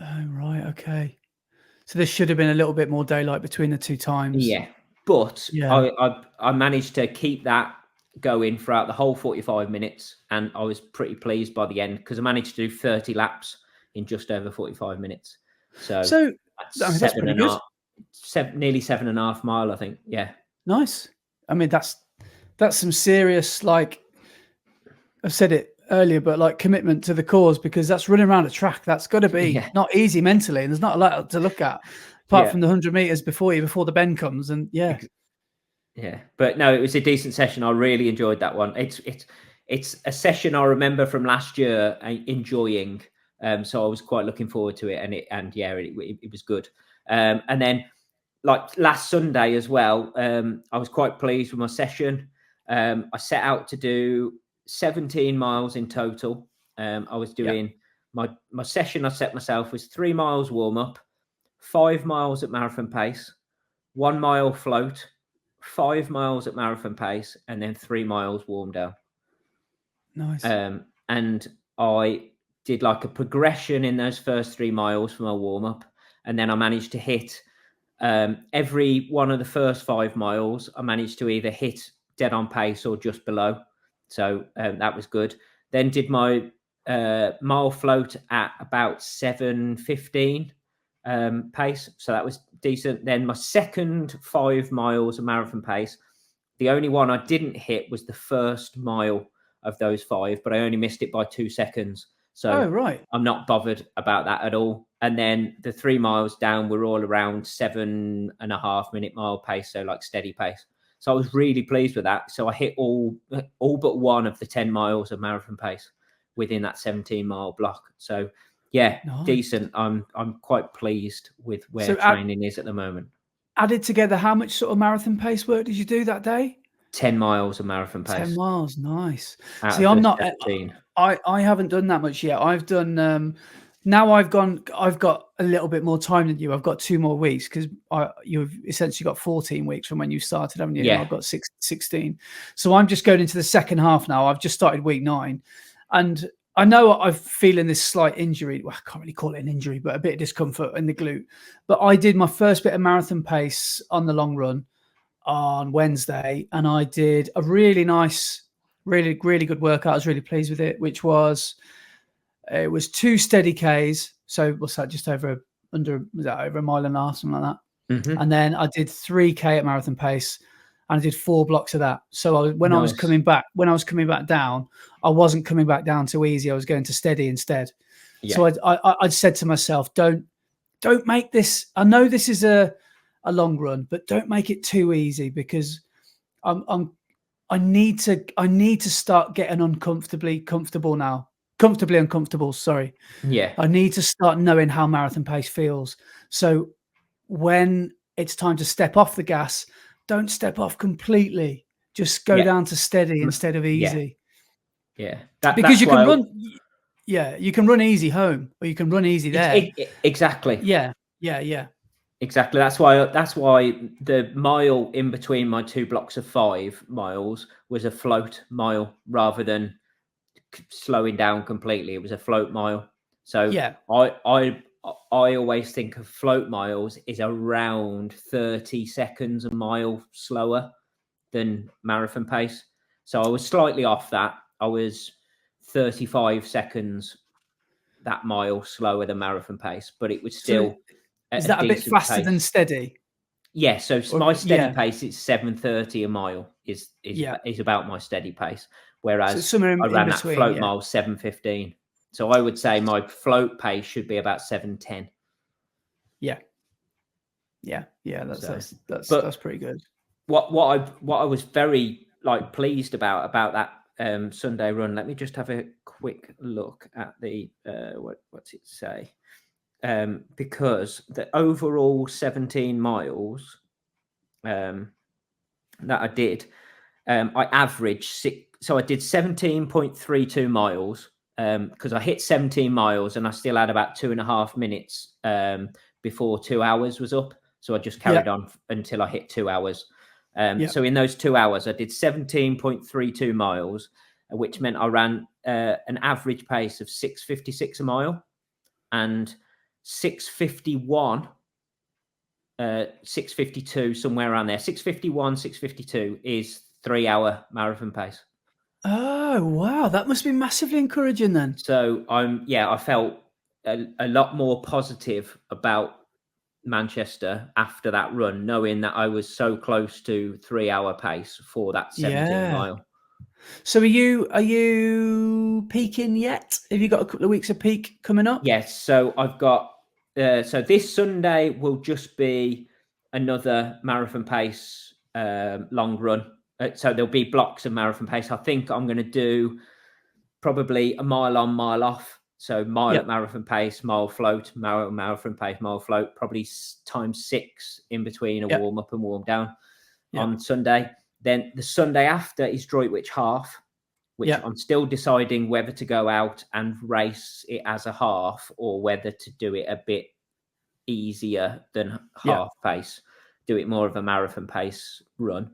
Oh, right. Okay. So there should have been a little bit more daylight between the two times. But I managed to keep that going throughout the whole 45 minutes, and I was pretty pleased by the end because I managed to do 30 laps in just over 45 minutes. So that's pretty good. Nearly 7.5 mile, I think. Nice. I mean, that's some serious, like I've said it earlier, but like commitment to the cause, because that's running around a track. That's got to be not easy mentally, and there's not a lot to look at. apart from the 100 meters before the bend comes. And yeah. But no, it was a decent session. I really enjoyed that one. It's a session I remember from last year enjoying. So I was quite looking forward to it, it was good. And then like last Sunday as well, I was quite pleased with my session. I set out to do 17 miles in total. I was doing my session I set myself was 3 miles warm up, 5 miles at marathon pace, 1 mile float, 5 miles at marathon pace, and then 3 miles warm down. Nice. And I did like a progression in those first 3 miles for my warm up, and then I managed to hit every one of the first 5 miles. I managed to either hit dead on pace or just below, so that was good. Then did my mile float at about 7:15 pace, so that was decent. Then my second 5 miles of marathon pace, the only one I didn't hit was the first mile of those 5, but I only missed it by 2 seconds. So right. I'm not bothered about that at all. And then the 3 miles down were all around 7.5 minute mile pace, so like steady pace. So I was really pleased with that. So I hit all but one of the 10 miles of marathon pace within that 17 mile block. So yeah, nice. Decent. I'm quite pleased with where training is at the moment. Added together, how much sort of marathon pace work did you do that day? 10 miles of marathon pace. 10 miles, nice. See, I'm not. 17. I haven't done that much yet. I've done. Now I've got a little bit more time than you. I've got 2 more weeks because you've essentially got 14 weeks from when you started, haven't you? Yeah. I've got 16. So I'm just going into the second half now. I've just started week 9, and I know I'm feeling this slight injury. Well, I can't really call it an injury, but a bit of discomfort in the glute. But I did my first bit of marathon pace on the long run on Wednesday, and I did a really nice, really good workout. I was really pleased with it, which was 2 steady Ks. So what's that? Just over a mile and a half, something like that. Mm-hmm. And then I did 3K at marathon pace, and I did 4 blocks of that. So when I was coming back down, I wasn't coming back down too easy. I was going to steady instead. Yeah. So I said to myself, don't make this. I know this is a long run, but don't make it too easy, because I need to start getting comfortably uncomfortable. Sorry. Yeah. I need to start knowing how marathon pace feels. So when it's time to step off the gas, don't step off completely. Just go down to steady instead of easy. Yeah. Because you can run. Yeah, you can run easy home, or you can run easy there. Exactly. Yeah. Exactly. That's why the mile in between my 2 blocks of 5 miles was a float mile rather than slowing down completely. It was a float mile. So yeah, I always think of float miles is around 30 seconds a mile slower than marathon pace. So I was slightly off that. I was 35 seconds that mile slower than marathon pace, but it was still. Is that a bit faster than steady? Yeah. So my steady pace is 7:30 a mile is about my steady pace. Whereas I ran that float mile 7:15. So I would say my float pace should be about 7:10. Yeah. That's pretty good. What I was very pleased about that Sunday run. Let me just have a quick look at the what's it say? Because the overall 17 miles that I did, I averaged 6. So I did 17.32 miles because I hit 17 miles and I still had about 2.5 minutes before 2 hours was up. So I just carried on until I hit 2 hours. So in those 2 hours, I did 17.32 miles, which meant I ran an average pace of 6:56 a mile, and 6:51, 6:52, somewhere around there. 6:51, 6:52 is 3 hour marathon pace. Oh, wow. That must be massively encouraging then. So I felt a lot more positive about Manchester after that run, knowing that I was so close to 3 hour pace for that 17 mile. So are you peaking yet? Have you got a couple of weeks of peak coming up? Yes. So I've got So this Sunday will just be another marathon pace long run. So there'll be blocks of marathon pace. I think I'm going to do probably a mile on, mile off. So mile at marathon pace, mile float, marathon pace, mile float, probably times 6 in between a warm up and warm down on Sunday. Then the Sunday after is Droitwich half, which I'm still deciding whether to go out and race it as a half or whether to do it a bit easier than half pace, do it more of a marathon pace run.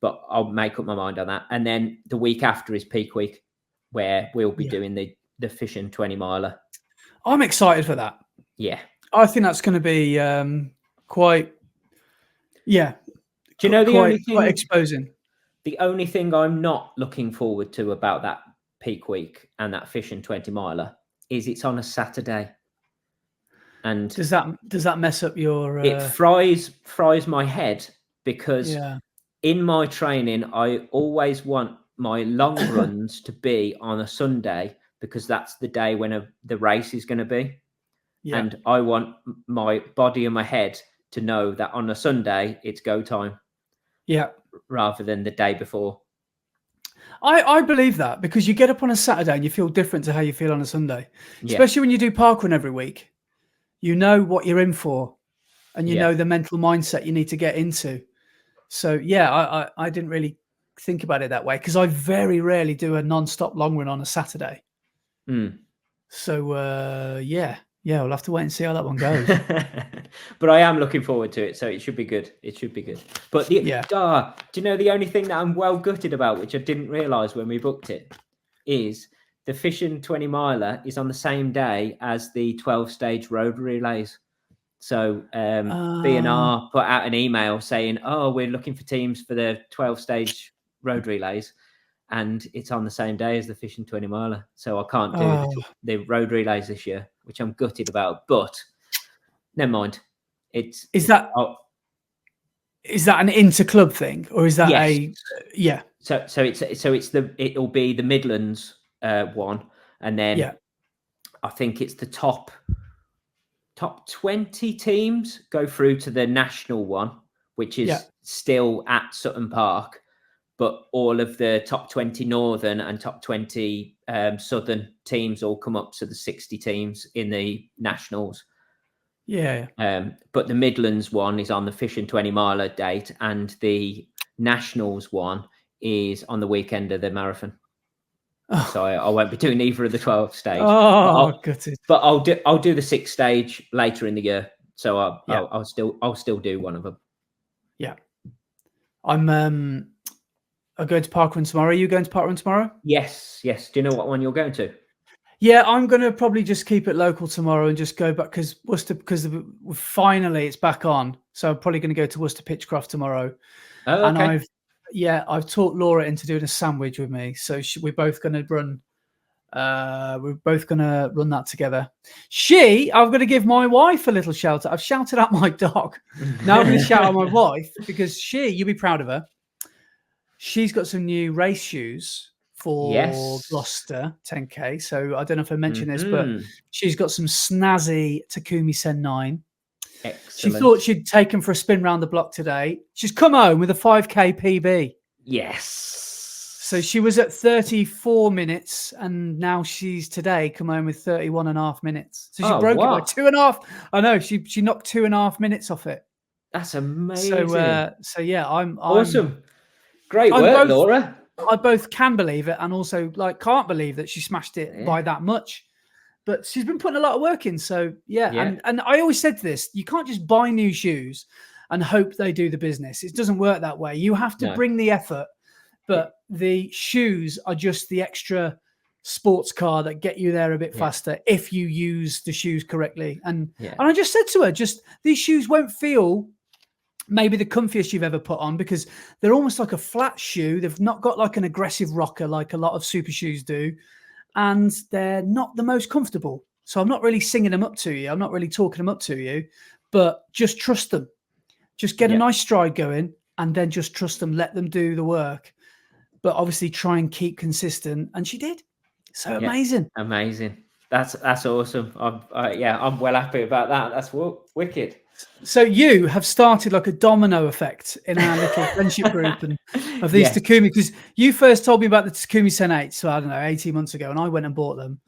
But I'll make up my mind on that. And then the week after is peak week, where we'll be doing the fishing 20 miler. I'm excited for that. Yeah. I think that's going to be quite, Do you know the only thing, quite exposing? The only thing I'm not looking forward to about that peak week and that fishing 20 miler is it's on a Saturday. And does that mess up your? It fries my head because in my training I always want my long runs to be on a Sunday because that's the day when the race is going to be, and I want my body and my head to know that on a Sunday it's go time. Rather than the day before. I believe that because you get up on a Saturday and you feel different to how you feel on a Sunday, especially when you do parkrun every week. You know what you're in for, and you know the mental mindset you need to get into. So I didn't really think about it that way because I very rarely do a non-stop long run on a Saturday. So we'll have to wait and see how that one goes. But I am looking forward to it, so it should be good. It should be good. But do you know the only thing that I'm well gutted about, which I didn't realise when we booked it, is the fishing 20 miler is on the same day as the 12-stage road relays. So B&R put out an email saying, "Oh, we're looking for teams for the 12-stage road relays." And it's on the same day as the fishing 20 miler. So I can't do the road relays this year, which I'm gutted about, but never mind. Is that an inter-club thing or is that So it'll be the Midlands one. And then I think it's the top 20 teams go through to the national one, which is still at Sutton Park. But all of the top 20 northern and top 20 southern teams all come up to the 60 teams in the nationals. But the Midlands one is on the fishing 20 miler date, and the nationals one is on the weekend of the marathon. So I won't be doing either of the 12 stage. But I'll do the 6 stage later in the year. So I'll still do one of them. I'm going to Parkrun tomorrow. Are you going to Parkrun tomorrow? Yes. Do you know what one you're going to? Yeah, I'm going to probably just keep it local tomorrow and just go back because Worcester, because finally it's back on. So I'm probably going to go to Worcester Pitchcroft tomorrow. Oh, okay. And I've taught Laura into doing a sandwich with me. So we're both going to run. We're both going to run that together. I'm going to give my wife a little shout out. I've shouted at my dog. Now I'm going to shout out my wife because you'll be proud of her. She's got some new race shoes for Gloucester 10K. So I don't know if I mentioned this, but she's got some snazzy Takumi Sen 9. Excellent. She thought she'd take them for a spin round the block today. She's come home with a 5K PB. Yes. So she was at 34 minutes, and now she's today come home with 31 and a half minutes. So she broke it by 2.5. I know she knocked 2.5 minutes off it. That's amazing. So I'm awesome. Great work, Laura. I both can believe it and also can't believe that she smashed it by that much. But she's been putting a lot of work in. So and I always said this: you can't just buy new shoes and hope they do the business. It doesn't work that way. You have to bring the effort. But the shoes are just the extra sports car that get you there a bit faster if you use the shoes correctly. And I just said to her, these shoes won't feel maybe the comfiest you've ever put on because they're almost like a flat shoe. They've not got like an aggressive rocker like a lot of super shoes do. And they're not the most comfortable. So I'm not really singing them up to you. I'm not really talking them up to you, but just trust them. Just get a nice stride going and then just trust them. Let them do the work. But obviously try and keep consistent. And she did. So amazing. Amazing. That's awesome. I'm well happy about that. That's wicked. So you have started like a domino effect in our little friendship group and of these Takumi, because you first told me about the Takumi Sen 8, so I don't know, 18 months ago, and I went and bought them.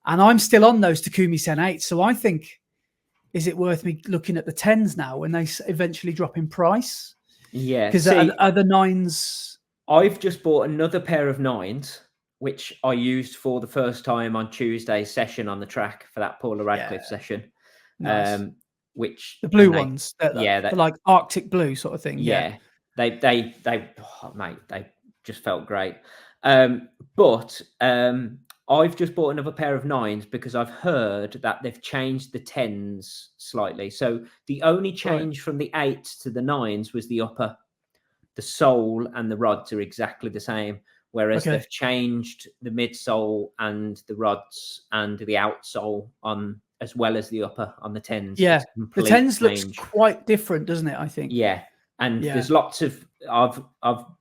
And I'm still on those Takumi Sen 8. So I think, is it worth me looking at the 10s now when they eventually drop in price? Yeah. Because are the 9s... I've just bought another pair of 9s, which I used for the first time on Tuesday's session on the track for that Paula Radcliffe session. Nice. Which the blue ones, they're like Arctic blue sort of thing. Yeah, they mate, they just felt great. But I've just bought another pair of 9s because I've heard that they've changed the 10s slightly. So the only change from the 8s to the 9s was the upper. The sole and the rods are exactly the same, whereas they've changed the midsole and the rods and the outsole on, as well as the upper on the 10s. Yeah, the 10s looks quite different, doesn't it? I think. Yeah, and there's lots of I've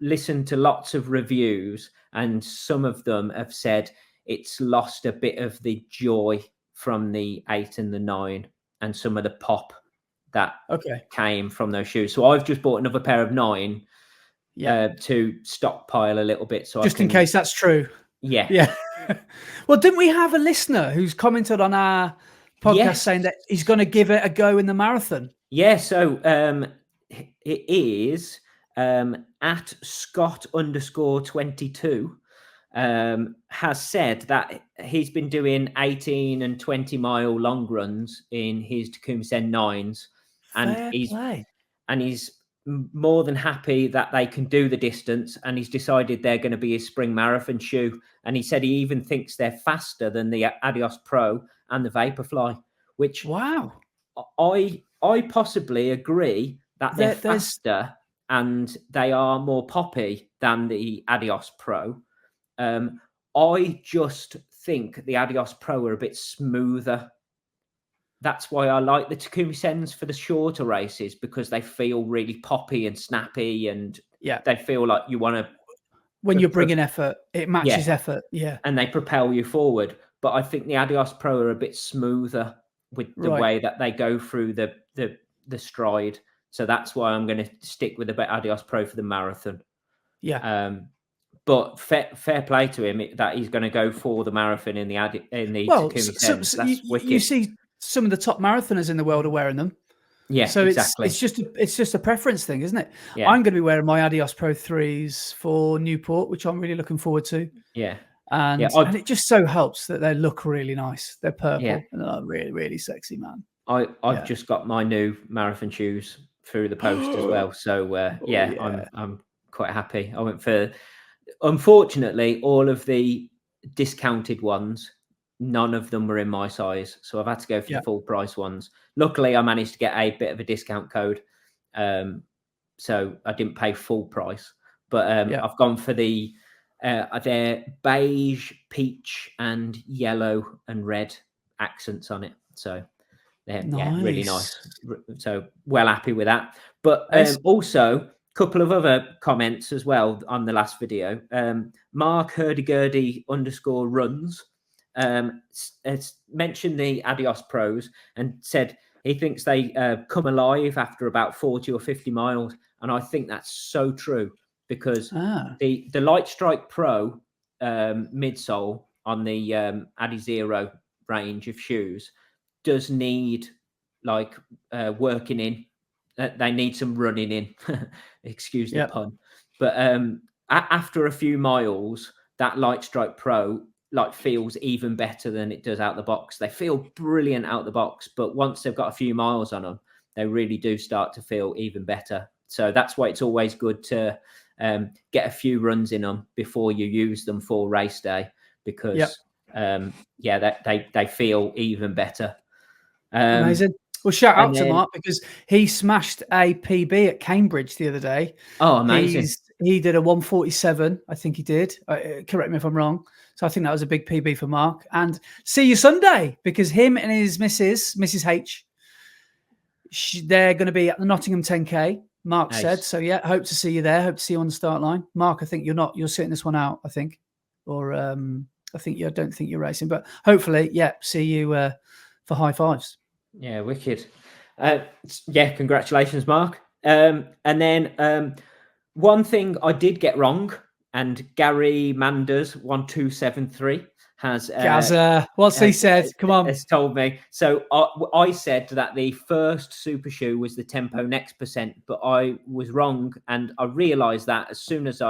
listened to lots of reviews, and some of them have said it's lost a bit of the joy from the 8 and the 9, and some of the pop that came from those shoes. So I've just bought another pair of 9 to stockpile a little bit, so just in case that's true. Yeah. Well, didn't we have a listener who's commented on our podcast saying that he's going to give it a go in the marathon? Yeah, so it is at Scott_22 has said that he's been doing 18 and 20 mile long runs in his Takumi Sen 9s, and he's more than happy that they can do the distance, and he's decided they're going to be his spring marathon shoe. And he said he even thinks they're faster than the Adios Pro and the Vaporfly, which I possibly agree that they're faster and they are more poppy than the Adios Pro. I just think the Adios Pro are a bit smoother. That's why I like the Takumi Sens for the shorter races, because they feel really poppy and snappy, and they feel like you want to. When you're bringing effort, it matches effort. Yeah, and they propel you forward. But I think the Adios Pro are a bit smoother with the way that they go through the stride. So that's why I'm going to stick with the Adios Pro for the marathon. Yeah. But fair play to him that he's going to go for the marathon in the Takumi Sens. That's wicked. You see some of the top marathoners in the world are wearing them. Yeah, so exactly. It's just a preference thing, isn't it? Yeah. I'm going to be wearing my Adios Pro 3s for Newport, which I'm really looking forward to. Yeah. And it just so helps that they look really nice. They're purple and they're really, really sexy, man. I've just got my new marathon shoes through the post as well. So I'm quite happy. I went for, unfortunately, all of the discounted ones, none of them were in my size, so I've had to go for the full price ones. Luckily, I managed to get a bit of a discount code, so I didn't pay full price. But I've gone for the they're beige, peach, and yellow and red accents on it. So they're really nice. So well happy with that. But also, couple of other comments as well on the last video. Mark Hurdy-Gurdy_runs has mentioned the Adios Pros and said he thinks they come alive after about 40 or 50 miles. And I think that's so true, because the Light Strike Pro midsole on the Adizero range of shoes does need working in. They need some running in, excuse the pun. But after a few miles, that Light Strike Pro feels even better than it does out the box. They feel brilliant out the box, but once they've got a few miles on them, they really do start to feel even better. So that's why it's always good to get a few runs in them before you use them for race day, because they feel even better. Amazing. Well, shout out to Mark, because he smashed a PB at Cambridge the other day. Oh, amazing. He did a 1:47, I think he did. Correct me if I'm wrong. So I think that was a big PB for Mark. And see you Sunday, because him and his Mrs. H, they're going to be at the Nottingham 10K, Mark said. So, hope to see you there. Hope to see you on the start line. Mark, I think you're sitting this one out, I think. Or I I don't think you're racing, but hopefully, yeah, see you for high fives. Yeah, wicked. Yeah, congratulations, Mark. And then one thing I did get wrong, and Gary Manders 1273 has what's he said? Come on, has told me. So I said that the first super shoe was the Tempo Next Percent, but I was wrong, and I realised that as soon as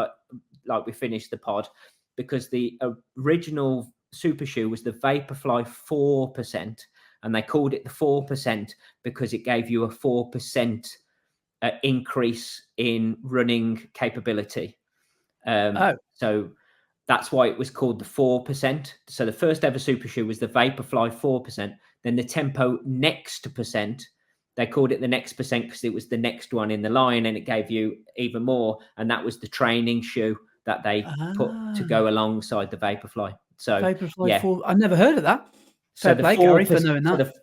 we finished the pod, because the original super shoe was the Vaporfly 4%, and they called it the 4% because it gave you a 4% increase in running capability. So that's why it was called the 4%. So the first ever super shoe was the Vaporfly 4%. Then the Tempo Next Percent, they called it the Next Percent because it was the next one in the line, and it gave you even more. And that was the training shoe that they put to go alongside the Vaporfly. So Vaporfly 4. I never heard of that. So the 4% for knowing that.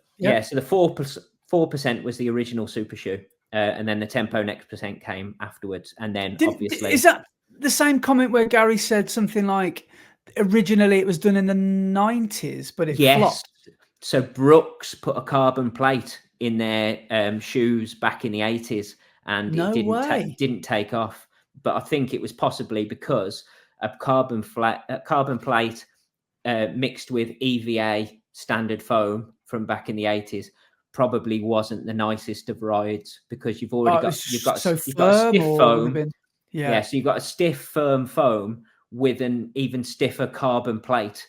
So the 4% was the original super shoe, and then the Tempo Next Percent came afterwards, and then obviously is that the same comment where Gary said something like originally it was done in the 90s, but it flopped? So Brooks put a carbon plate in their shoes back in the 80s, and it didn't take off. But I think it was possibly because a carbon plate mixed with EVA standard foam from back in the 80s probably wasn't the nicest of rides, because you've got a stiff foam. Yeah, so you've got a stiff, firm foam with an even stiffer carbon plate.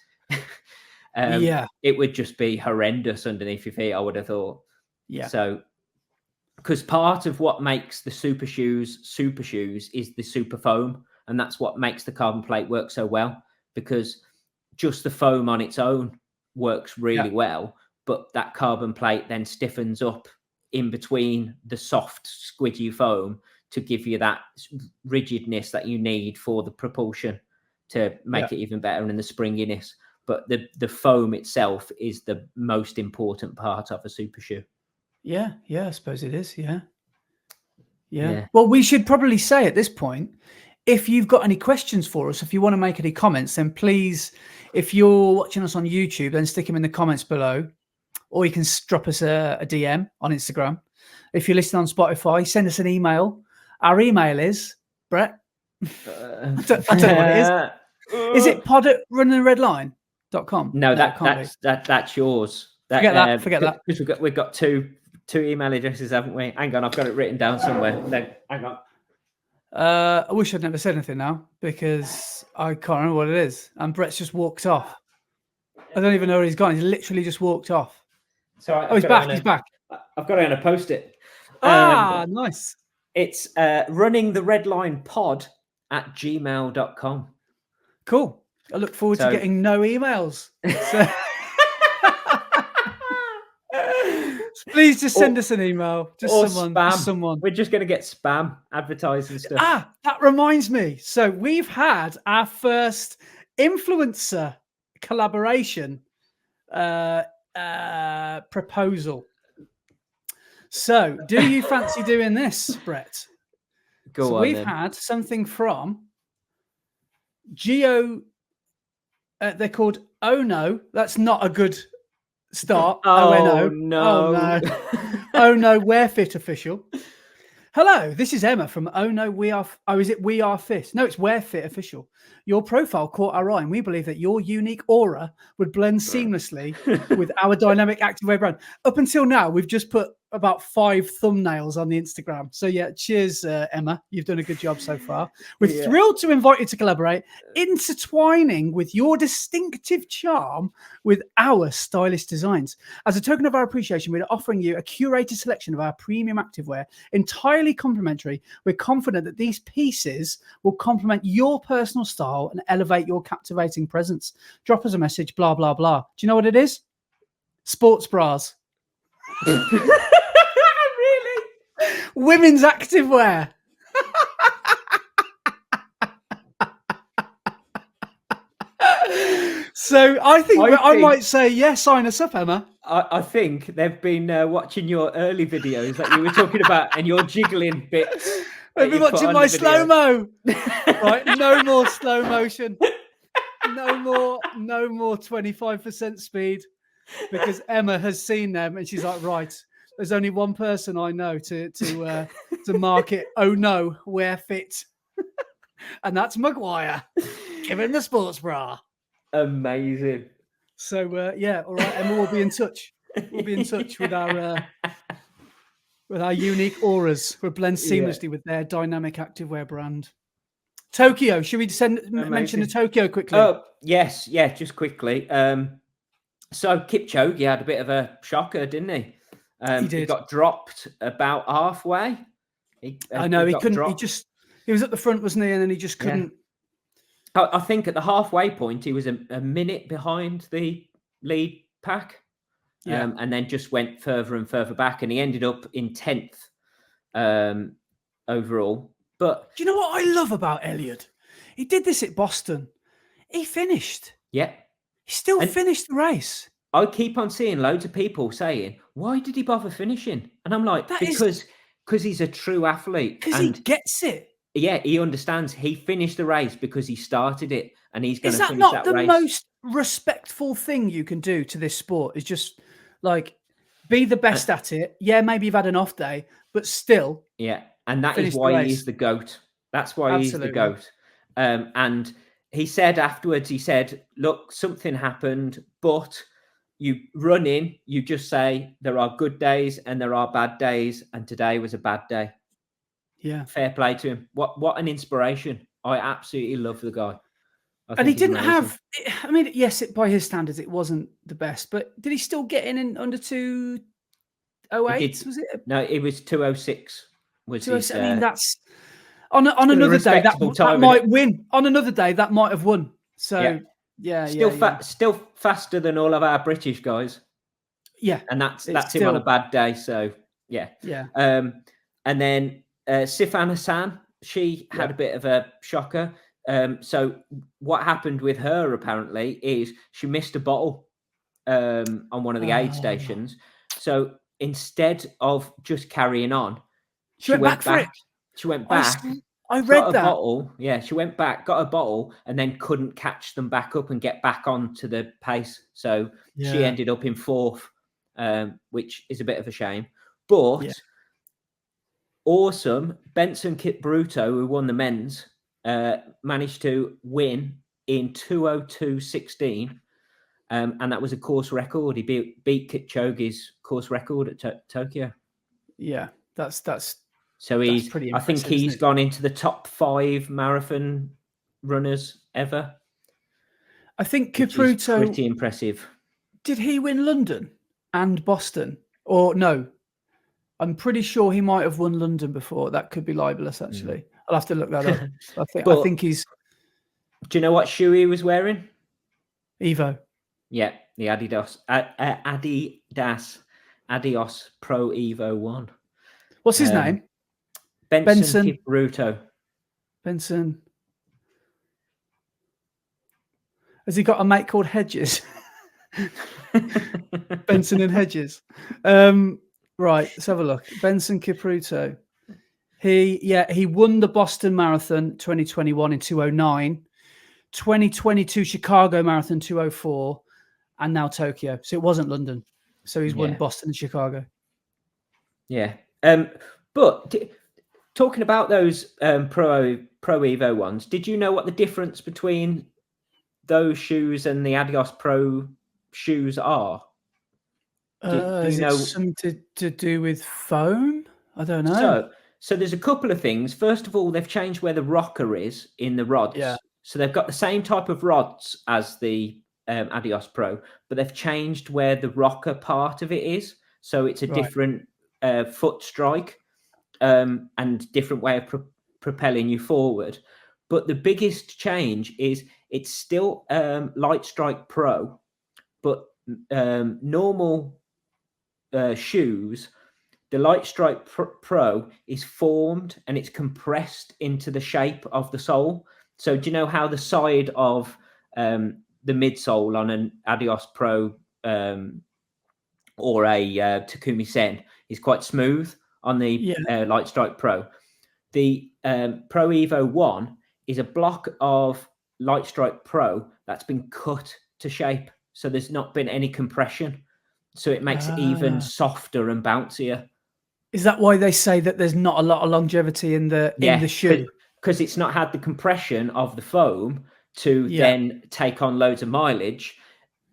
It would just be horrendous underneath your feet, I would have thought. Yeah. So, because part of what makes the super shoes is the super foam, and that's what makes the carbon plate work so well, because just the foam on its own works really well, but that carbon plate then stiffens up in between the soft, squidgy foam to give you that rigidness that you need for the propulsion to make it even better, and the springiness. But the foam itself is the most important part of a super shoe. Yeah, I suppose it is. Yeah. Well, we should probably say at this point, if you've got any questions for us, if you want to make any comments, then please, if you're watching us on YouTube, then stick them in the comments below, or you can drop us a DM on Instagram. If you're listening on Spotify, send us an email. Our email is, Brett, I don't know what it is. Is it pod@runningtheredline.com? No, that's yours. Forget that. Because we've got two email addresses, haven't we? Hang on, I've got it written down somewhere. No, hang on. I wish I'd never said anything now, because I can't remember what it is. And Brett's just walked off. I don't even know where he's gone. He's literally just walked off. So he's back. He's back. I've got it on a post-it. Nice. It's runningtheredlinepod@gmail.com. Cool. I look forward to getting no emails. So please just send us an email. Someone. We're just going to get spam advertising stuff. That reminds me. So we've had our first influencer collaboration proposal. So do you fancy doing this, Brett? We've had something from Geo. They're called Oh No. That's not a good start. Oh no. Oh no, Wear Fit official. Hello, this is Emma from Oh No, We Are. Oh, is it We Are Fit? No, it's Wear Fit official. Your profile caught our eye, and we believe that your unique aura would blend seamlessly with our dynamic activewear brand. Up until now, we've just put about 5 thumbnails on the Instagram. So yeah, cheers, Emma. You've done a good job so far. We're thrilled to invite you to collaborate, intertwining with your distinctive charm with our stylish designs. As a token of our appreciation, we're offering you a curated selection of our premium activewear, entirely complimentary. We're confident that these pieces will complement your personal style and elevate your captivating presence. Drop us a message, blah, blah, blah. Do you know what it is? Sports bras. Really? Women's activewear. So I think I might say, yes, sign us up, Emma. I think they've been watching your early videos that you were talking about, and your jiggling bits. They've been watching my slow-mo. Right, no more slow motion. no more 25% speed, because Emma has seen them and she's like, right, there's only one person I know to mark it. Oh no, wear fit. And that's Maguire. Give him the sports bra. Amazing. So yeah, all right, Emma, we'll be in touch. We'll be in touch with our unique auras. We'll blend seamlessly with their dynamic activewear brand. Tokyo. Should we mention the Tokyo quickly? Oh yes, yeah, just quickly. So Kipchoge had a bit of a shocker, didn't he? He did. He got dropped about halfway. I know he couldn't. Dropped. He was at the front, wasn't he? And then he just couldn't. Yeah. I think at the halfway point he was a minute behind the lead pack. Yeah. And then just went further and further back, and he ended up in 10th overall. But do you know what I love about Elliot? He did this at Boston. He finished. Yeah. He still finished the race. I keep on seeing loads of people saying, why did he bother finishing? And I'm like, because he's a true athlete. Because he gets it. Yeah, he understands. He finished the race because he started it, and he's going to finish that race. Is that not the most respectful thing you can do to this sport? Is just like be the best at it. Yeah, maybe you've had an off day, but still. Yeah, and that is why he is the GOAT. That's why he's the GOAT. And he said afterwards, he said, look, something happened, but you run in, you just say there are good days and there are bad days, and today was a bad day. Yeah. Fair play to him. What an inspiration. I absolutely love the guy. And he didn't have, I mean, yes, by his standards, it wasn't the best, but did he still get in under 2:08? Was it? No, it was 2:06. I mean, that's on another day that might win. On another day, that might have won. So yeah, still faster than all of our British guys. Yeah, and that's him on a bad day. So yeah. And then Sifan Hassan, she had a bit of a shocker. So what happened with her apparently is she missed a bottle on one of the aid stations. So instead of just carrying on, she went back. She went back. I read that. Bottle. Yeah, she went back, got a bottle, and then couldn't catch them back up and get back onto the pace. So she ended up in 4th, which is a bit of a shame. But awesome, Benson Kipruto, who won the men's, managed to win in 2:02.16, and that was a course record. He beat Kipchoge's course record at Tokyo. Yeah, that's so he's pretty impressive. I think he's gone into the top 5 marathon runners ever. I think Kipruto, pretty impressive. Did he win London and Boston? Or no? I'm pretty sure he might have won London before. That could be libelous, actually. I'll have to look that up. I think he's. Do you know what shoe he was wearing? Evo. Yeah, the Adidas Pro Evo 1. What's his name? Benson Kipruto. Benson. Has he got a mate called Hedges? Benson and Hedges. Right, let's have a look. Benson Kipruto. He won the Boston Marathon 2021 in 2:09, 2022 Chicago Marathon 2:04, and now Tokyo. So it wasn't London. So he's won Boston and Chicago. Yeah. But talking about those Pro Evo ones, did you know what the difference between those shoes and the Adios Pro shoes are? Is it something to do with foam? I don't know. So there's a couple of things. First of all, they've changed where the rocker is in the rods. Yeah. So they've got the same type of rods as the Adios Pro, but they've changed where the rocker part of it is. So it's a different foot strike and different way of propelling you forward. But the biggest change is it's still Light Strike Pro, but normal shoes, the Light Strike Pro is formed and it's compressed into the shape of the sole. So do you know how the side of the midsole on an Adios Pro or a Takumi Sen is quite smooth on the Light Strike Pro? The Pro Evo 1 is a block of Light Strike Pro, that's been cut to shape. So there's not been any compression. So it makes it even softer and bouncier. Is that why they say that there's not a lot of longevity in the shoe? Because it's not had the compression of the foam to then take on loads of mileage.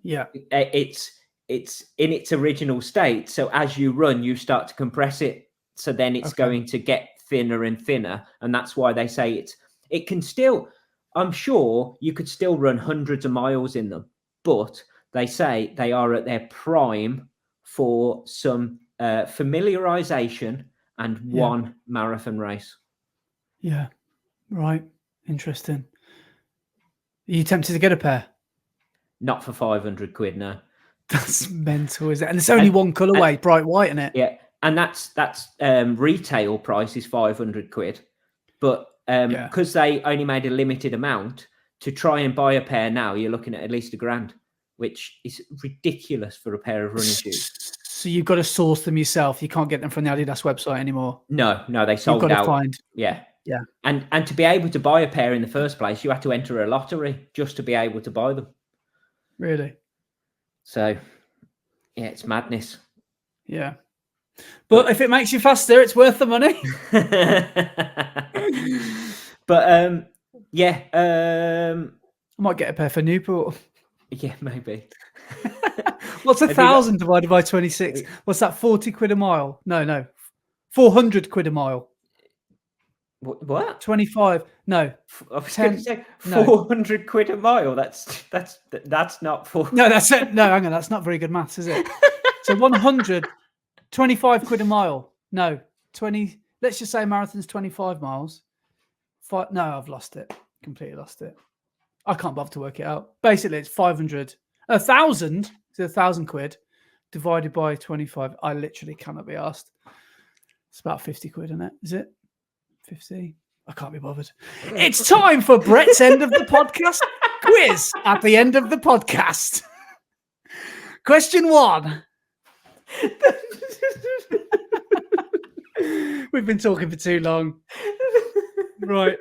Yeah. It's in its original state. So as you run, you start to compress it. So then it's going to get thinner and thinner. And that's why they say it can still, I'm sure you could still run hundreds of miles in them, but they say they are at their prime for some familiarization and one marathon race. Yeah. Right. Interesting. Are you tempted to get a pair? Not for 500 quid, no. That's mental, is it? And it's only one colorway, bright white, isn't it? Yeah. And that's retail price is 500 quid. But because they only made a limited amount, to try and buy a pair now, you're looking at least £1,000, which is ridiculous for a pair of running shoes. So you've got to source them yourself. You can't get them from the Adidas website anymore. No, they sold out. You've got to find. Yeah. Yeah. And to be able to buy a pair in the first place, you had to enter a lottery just to be able to buy them. Really? So, yeah, it's madness. Yeah. But if it makes you faster, it's worth the money. But, I might get a pair for Newport. Yeah, maybe. What's 1,000 divided by 26? What's that, 40 quid a mile? No. 400 quid a mile. What? 25. No. I was going to say 400 quid a mile. That's not 4. No, that's it. No, hang on. That's not very good maths, is it? So 100, 25 quid a mile. No, 20. Let's just say marathon's 25 miles. No, I've lost it. Completely lost it. I can't bother to work it out. Basically, it's 500. 1,000. It's 1,000 quid divided by 25. I literally cannot be asked. It's about 50 quid, isn't it? Is it? 50? I can't be bothered. It's time for Brett's end of the podcast quiz at the end of the podcast. Question 1. We've been talking for too long. Right.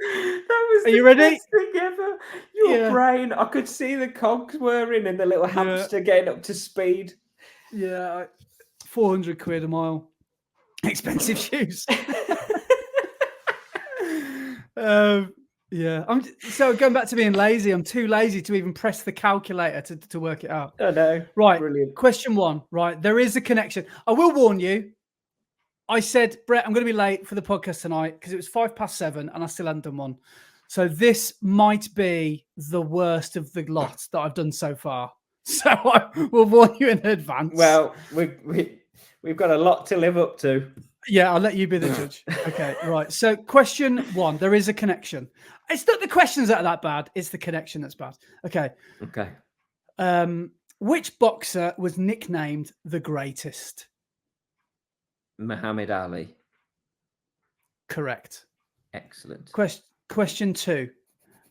Are you ready? Ever. Your brain, I could see the cogs whirring and the little hamster getting up to speed. Yeah. 400 quid a mile. Expensive shoes. So going back to being lazy, I'm too lazy to even press the calculator to work it out. I know. Right. Brilliant. Question 1. Right. There is a connection. I will warn you. I said, Brett, I'm going to be late for the podcast tonight because it was 7:05 and I still hadn't done one. So this might be the worst of the lot that I've done so far. So I will warn you in advance. Well, we've got a lot to live up to. Yeah, I'll let you be the judge. Okay, right. So question 1, there is a connection. It's not the questions that are that bad. It's the connection that's bad. Okay. Which boxer was nicknamed the greatest? Muhammad Ali. Correct. Excellent. Question 2.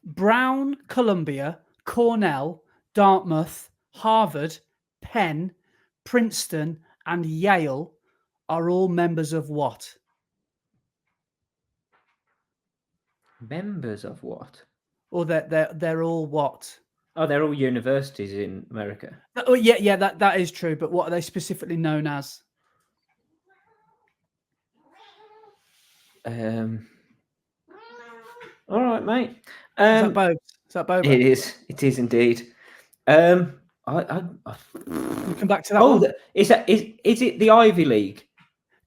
Brown, Columbia, Cornell, Dartmouth, Harvard, Penn, Princeton, and Yale are all members of what? Members of what? Or they're all what? Oh, they're all universities in America. Oh, yeah, that is true. But what are they specifically known as? All right, mate. Is that both? It is. It is indeed. We'll come back to that. Oh, is it the Ivy League?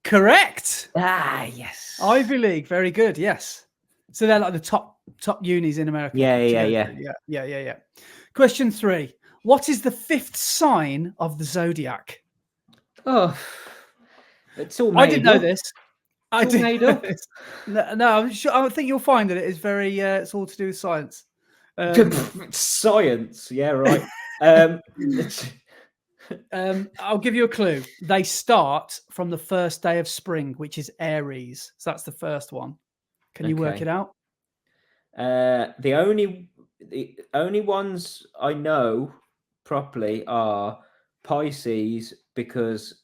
Correct. Yes. Ivy League. Very good. Yes. So they're like the top unis in America. Yeah. Question 3. What is the 5th sign of the zodiac? Oh, it's all made I didn't know this. I didn't made up. No, I'm sure. I think you'll find that it is very. It's all to do with science. Science. Yeah. Right. I'll give you a clue. They start from the first day of spring, which is Aries. So that's the first one. Can you work it out? The only ones I know properly are Pisces, because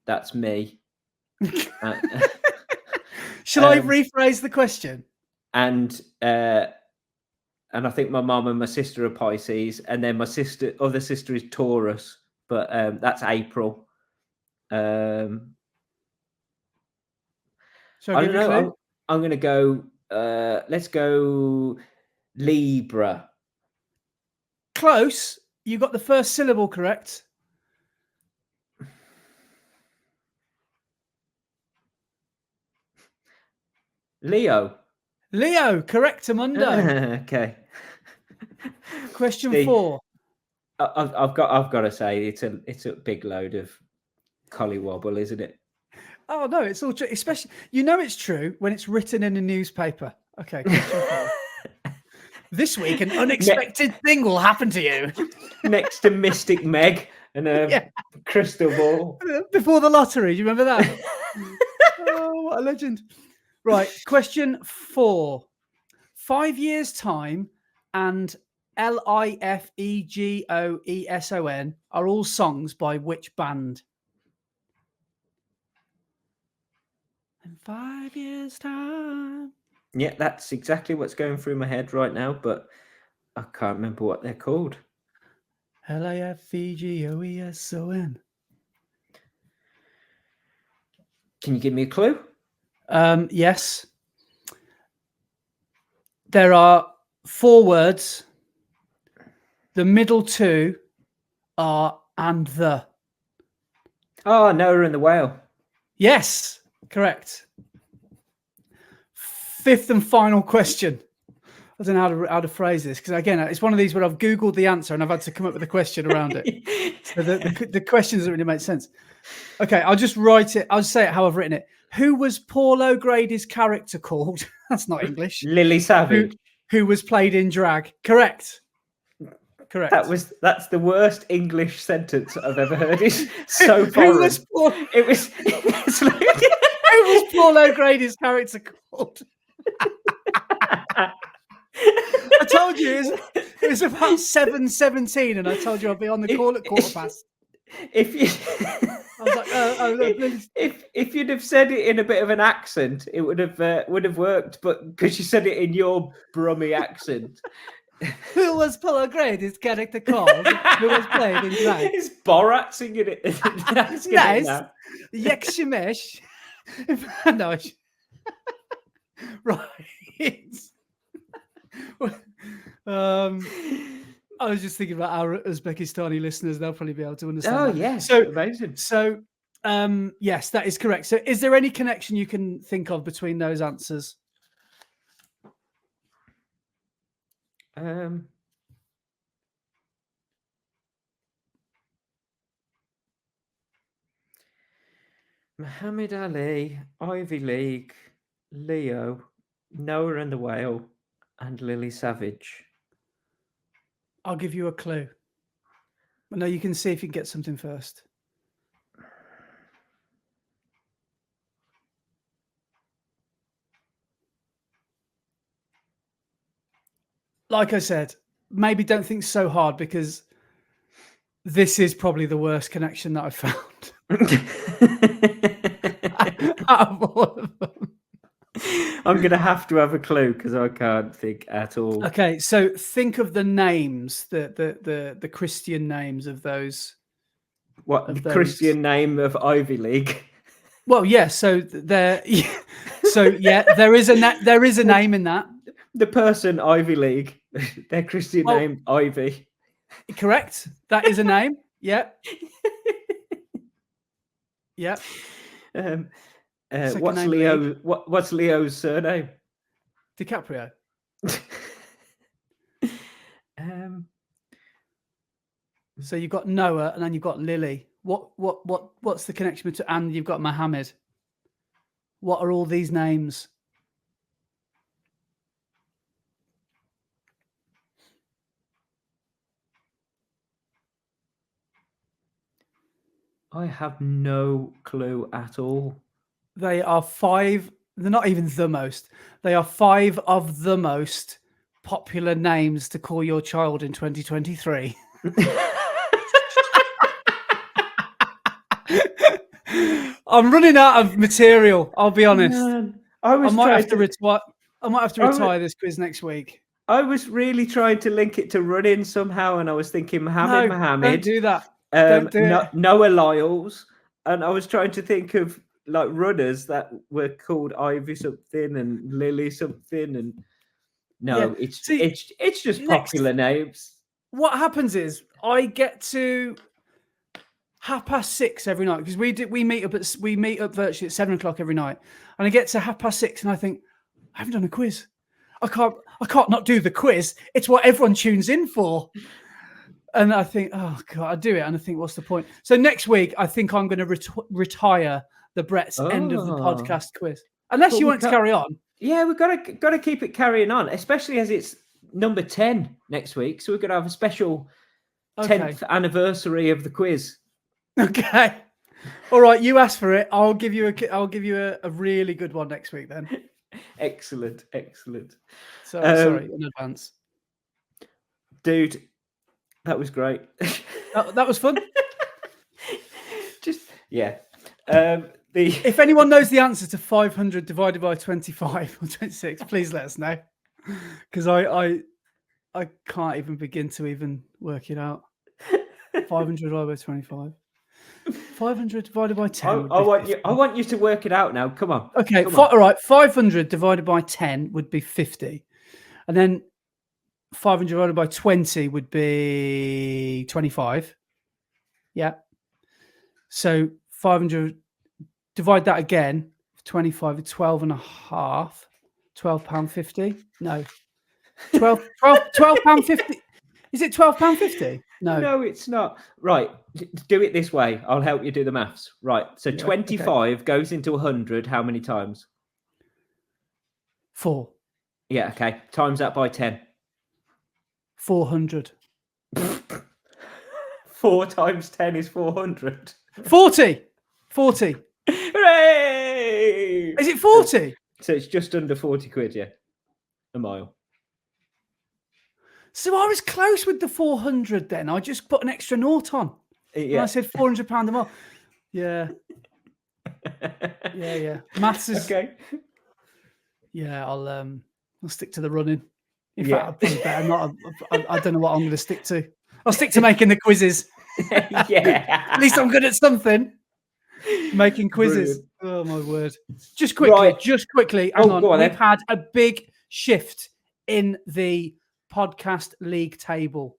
that's me. Shall I rephrase the question? And and I think my mum and my sister are Pisces, and then my other sister is Taurus, but that's April. I don't know. I'm going to go. Let's go Libra. Close. You got the first syllable correct. Leo. Leo, correct, Amundo. Okay. Question 4. I've got to say it's a big load of collywobble, isn't it? Oh no, it's all true. Especially, it's true when it's written in a newspaper. Okay, question 4. This week, an unexpected thing will happen to you. Next to Mystic Meg and a crystal ball. Before the lottery, do you remember that? Oh, what a legend. Right, question 4. 5 years' time and Lifegoeson are all songs by which band? In 5 years' time. Yeah, that's exactly what's going through my head right now, but I can't remember what they're called. Lifegoeson. Can you give me a clue? Yes. There are 4 words. The middle 2 are and the. Oh, Noah and the Whale. Yes, correct. 5th and final question. I don't know how to phrase this, because again, it's one of these where I've Googled the answer and I've had to come up with a question around it. So the question doesn't really make sense. Okay, I'll just write it. I'll say it how I've written it. Who was Paul O'Grady's character called? That's not English. Lily Savage. Who was played in drag? Correct. That's the worst English sentence I've ever heard. It's so foreign. Who was Paul O'Grady's character called? I told you it was about 7:17, and I told you I'd be on the call at 15:15. I was like, if you'd have said it in a bit of an accent, it would have worked. But because you said it in your Brummy accent. Who was Paul O'Grady's character called? Who was played in drag? It's Borat singing it. Nice. Yekshimesh. No. Right. I was just thinking about our Uzbekistani listeners. They'll probably be able to understand. Oh, yes. So amazing. So, yes, that is correct. So is there any connection you can think of between those answers? Muhammad Ali, Ivy League, Leo, Noah and the Whale, and Lily Savage. I'll give you a clue. No, you can see if you can get something first. Like I said, maybe don't think so hard, because this is probably the worst connection that I've found. Out of all of them. I'm going to have to have a clue because I can't think at all. Okay, so think of the names, the Christian names of those. What, the Christian name of Ivy League? Well, yeah. So there. So yeah, there is a name in that. The person Ivy League, their Christian name Ivy. Correct. That is a name. Yeah. Yeah. What's Leo's surname? DiCaprio. So you've got Noah, and then you've got Lily. What's the connection between? And you've got Mohammed. What are all these names? I have no clue at all. They are 5. They're not even the most. They are 5 of the most popular names to call your child in 2023. I'm running out of material. I'll be honest. I might have to retire this quiz next week. I was really trying to link it to running somehow, and I was thinking Mohammed. Don't do that. Don't do it. Noah Lyles, and I was trying to think of like runners that were called Ivy something and Lily something, and it's just popular names. What happens is I get to 6:30 every night, because we meet up virtually at 7:00 every night, and I get to 6:30 and I think, I haven't done a quiz. I can't not do the quiz. It's what everyone tunes in for. And I think, oh God, I do it, and I think, what's the point? So next week, I think I'm going to retire the Brett's end of the podcast quiz, unless you want to carry on. Yeah, we've got to keep it carrying on, especially as it's number 10 next week. So we're going to have a special 10th anniversary of the quiz. Okay. All right, you asked for it. I'll give you a really good one next week then. Excellent. So sorry in advance, dude. That was great. That was fun. If anyone knows the answer to 500 divided by 25 or 26, please let us know, because I can't even begin to even work it out. 500 divided by 25. 500 divided by 10. I want you to work it out now. Come on. Okay. All right. 500 divided by 10 would be 50, and then 500 divided by 20 would be 25. Yeah. So 500, divide that again. 25 is 12 and a half. £12.50. No. £12.50. Is it £12.50? No, it's not. Right. Do it this way. I'll help you do the maths. Right. So 25 goes into 100 how many times? 4. Yeah, okay. Times that by 10. 400. 4 times 10 is 400. 40. Hooray! Is it 40? So it's just under 40 quid, yeah. A mile. So I was close with the 400 then. I just put an extra naught on. Yeah. And I said £400 a mile. Yeah. Yeah. Maths is... Okay. Yeah, I'll stick to the running. In fact, I'll probably better not. I don't know what I'm going to stick to. I'll stick to making the quizzes. Yeah. At least I'm good at something. Making quizzes. Brilliant. Oh, my word. Just quickly. Hang on. We've had a big shift in the podcast league table.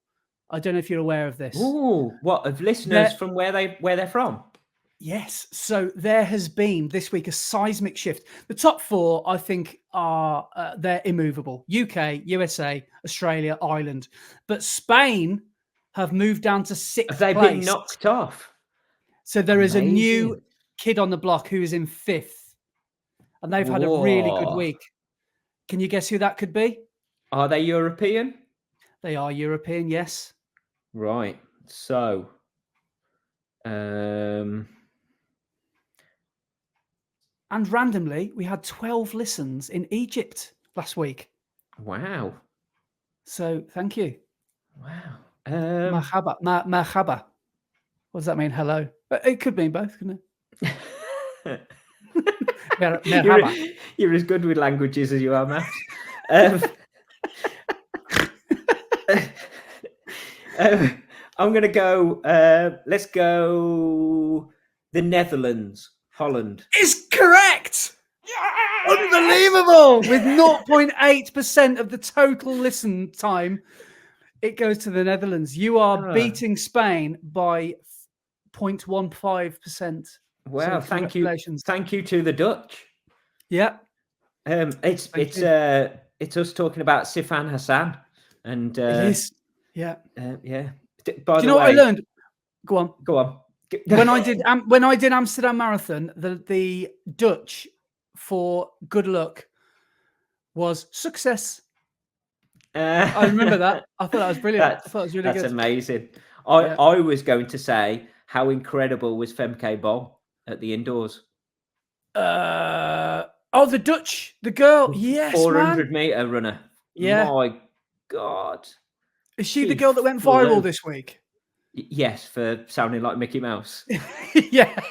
I don't know if you're aware of this. Ooh, what, of listeners from where they're from? Yes. So there has been this week a seismic shift. The top 4, I think, are they're immovable. UK, USA, Australia, Ireland. But Spain have moved down to 6th place. Have they been knocked off? So there is a new kid on the block who is in 5th. And they've had a really good week. Can you guess who that could be? Are they European? They are European, yes. Right. So, and randomly, we had 12 listens in Egypt last week. Wow. So thank you. Wow. Marhaba. Marhaba. What does that mean? Hello. It could mean both, couldn't it? You're as good with languages as you are, Matt. I'm going to go, let's go the Netherlands, Holland. Is correct! Yeah! Unbelievable! With 0.8% of the total listen time, it goes to the Netherlands. You are beating Spain by 0.15%. Wow, so thank you. Thank you to the Dutch. Yeah. It's us talking about Sifan Hassan. And it is. Yeah. Yeah. By the way, know what I learned? Go on. When I did Amsterdam Marathon, the Dutch for good luck was success. I remember that. I thought that was brilliant. I thought it was really good. That's amazing. I was going to say how incredible was Femke Bol at the indoors. The Dutch, the girl, yes, 400-meter runner. Yeah. My God. Is she the girl that went viral this week? Yes, for sounding like Mickey Mouse. Yeah.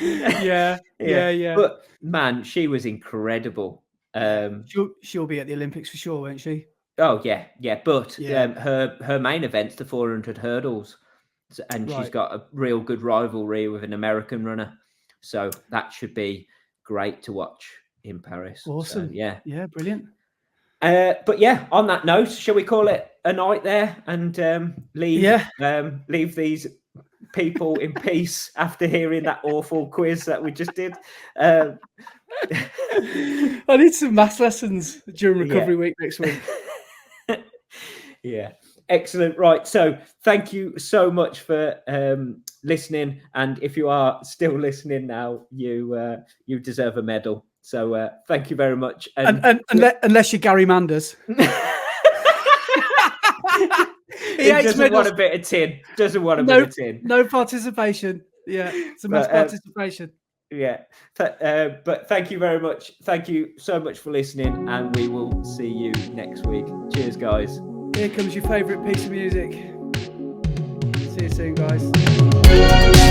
Yeah. But man, she was incredible. She'll be at the Olympics for sure, won't she? Oh yeah. But her main event's the 400 hurdles, and she's got a real good rivalry with an American runner, so that should be great to watch in Paris. Awesome. So, yeah, brilliant. But yeah, on that note, shall we call it a night there and leave these people in peace after hearing that awful quiz that we just did? I need some maths lessons during recovery week next week. Yeah, excellent. Right, so thank you so much for listening, and if you are still listening now, you deserve a medal. So thank you very much. And unless you're Gary Manders. He doesn't want a bit of tin. Doesn't want a bit of tin. No participation. Yeah, it's a mass participation. Yeah, but thank you very much. Thank you so much for listening, and we will see you next week. Cheers, guys. Here comes your favourite piece of music. See you soon, guys.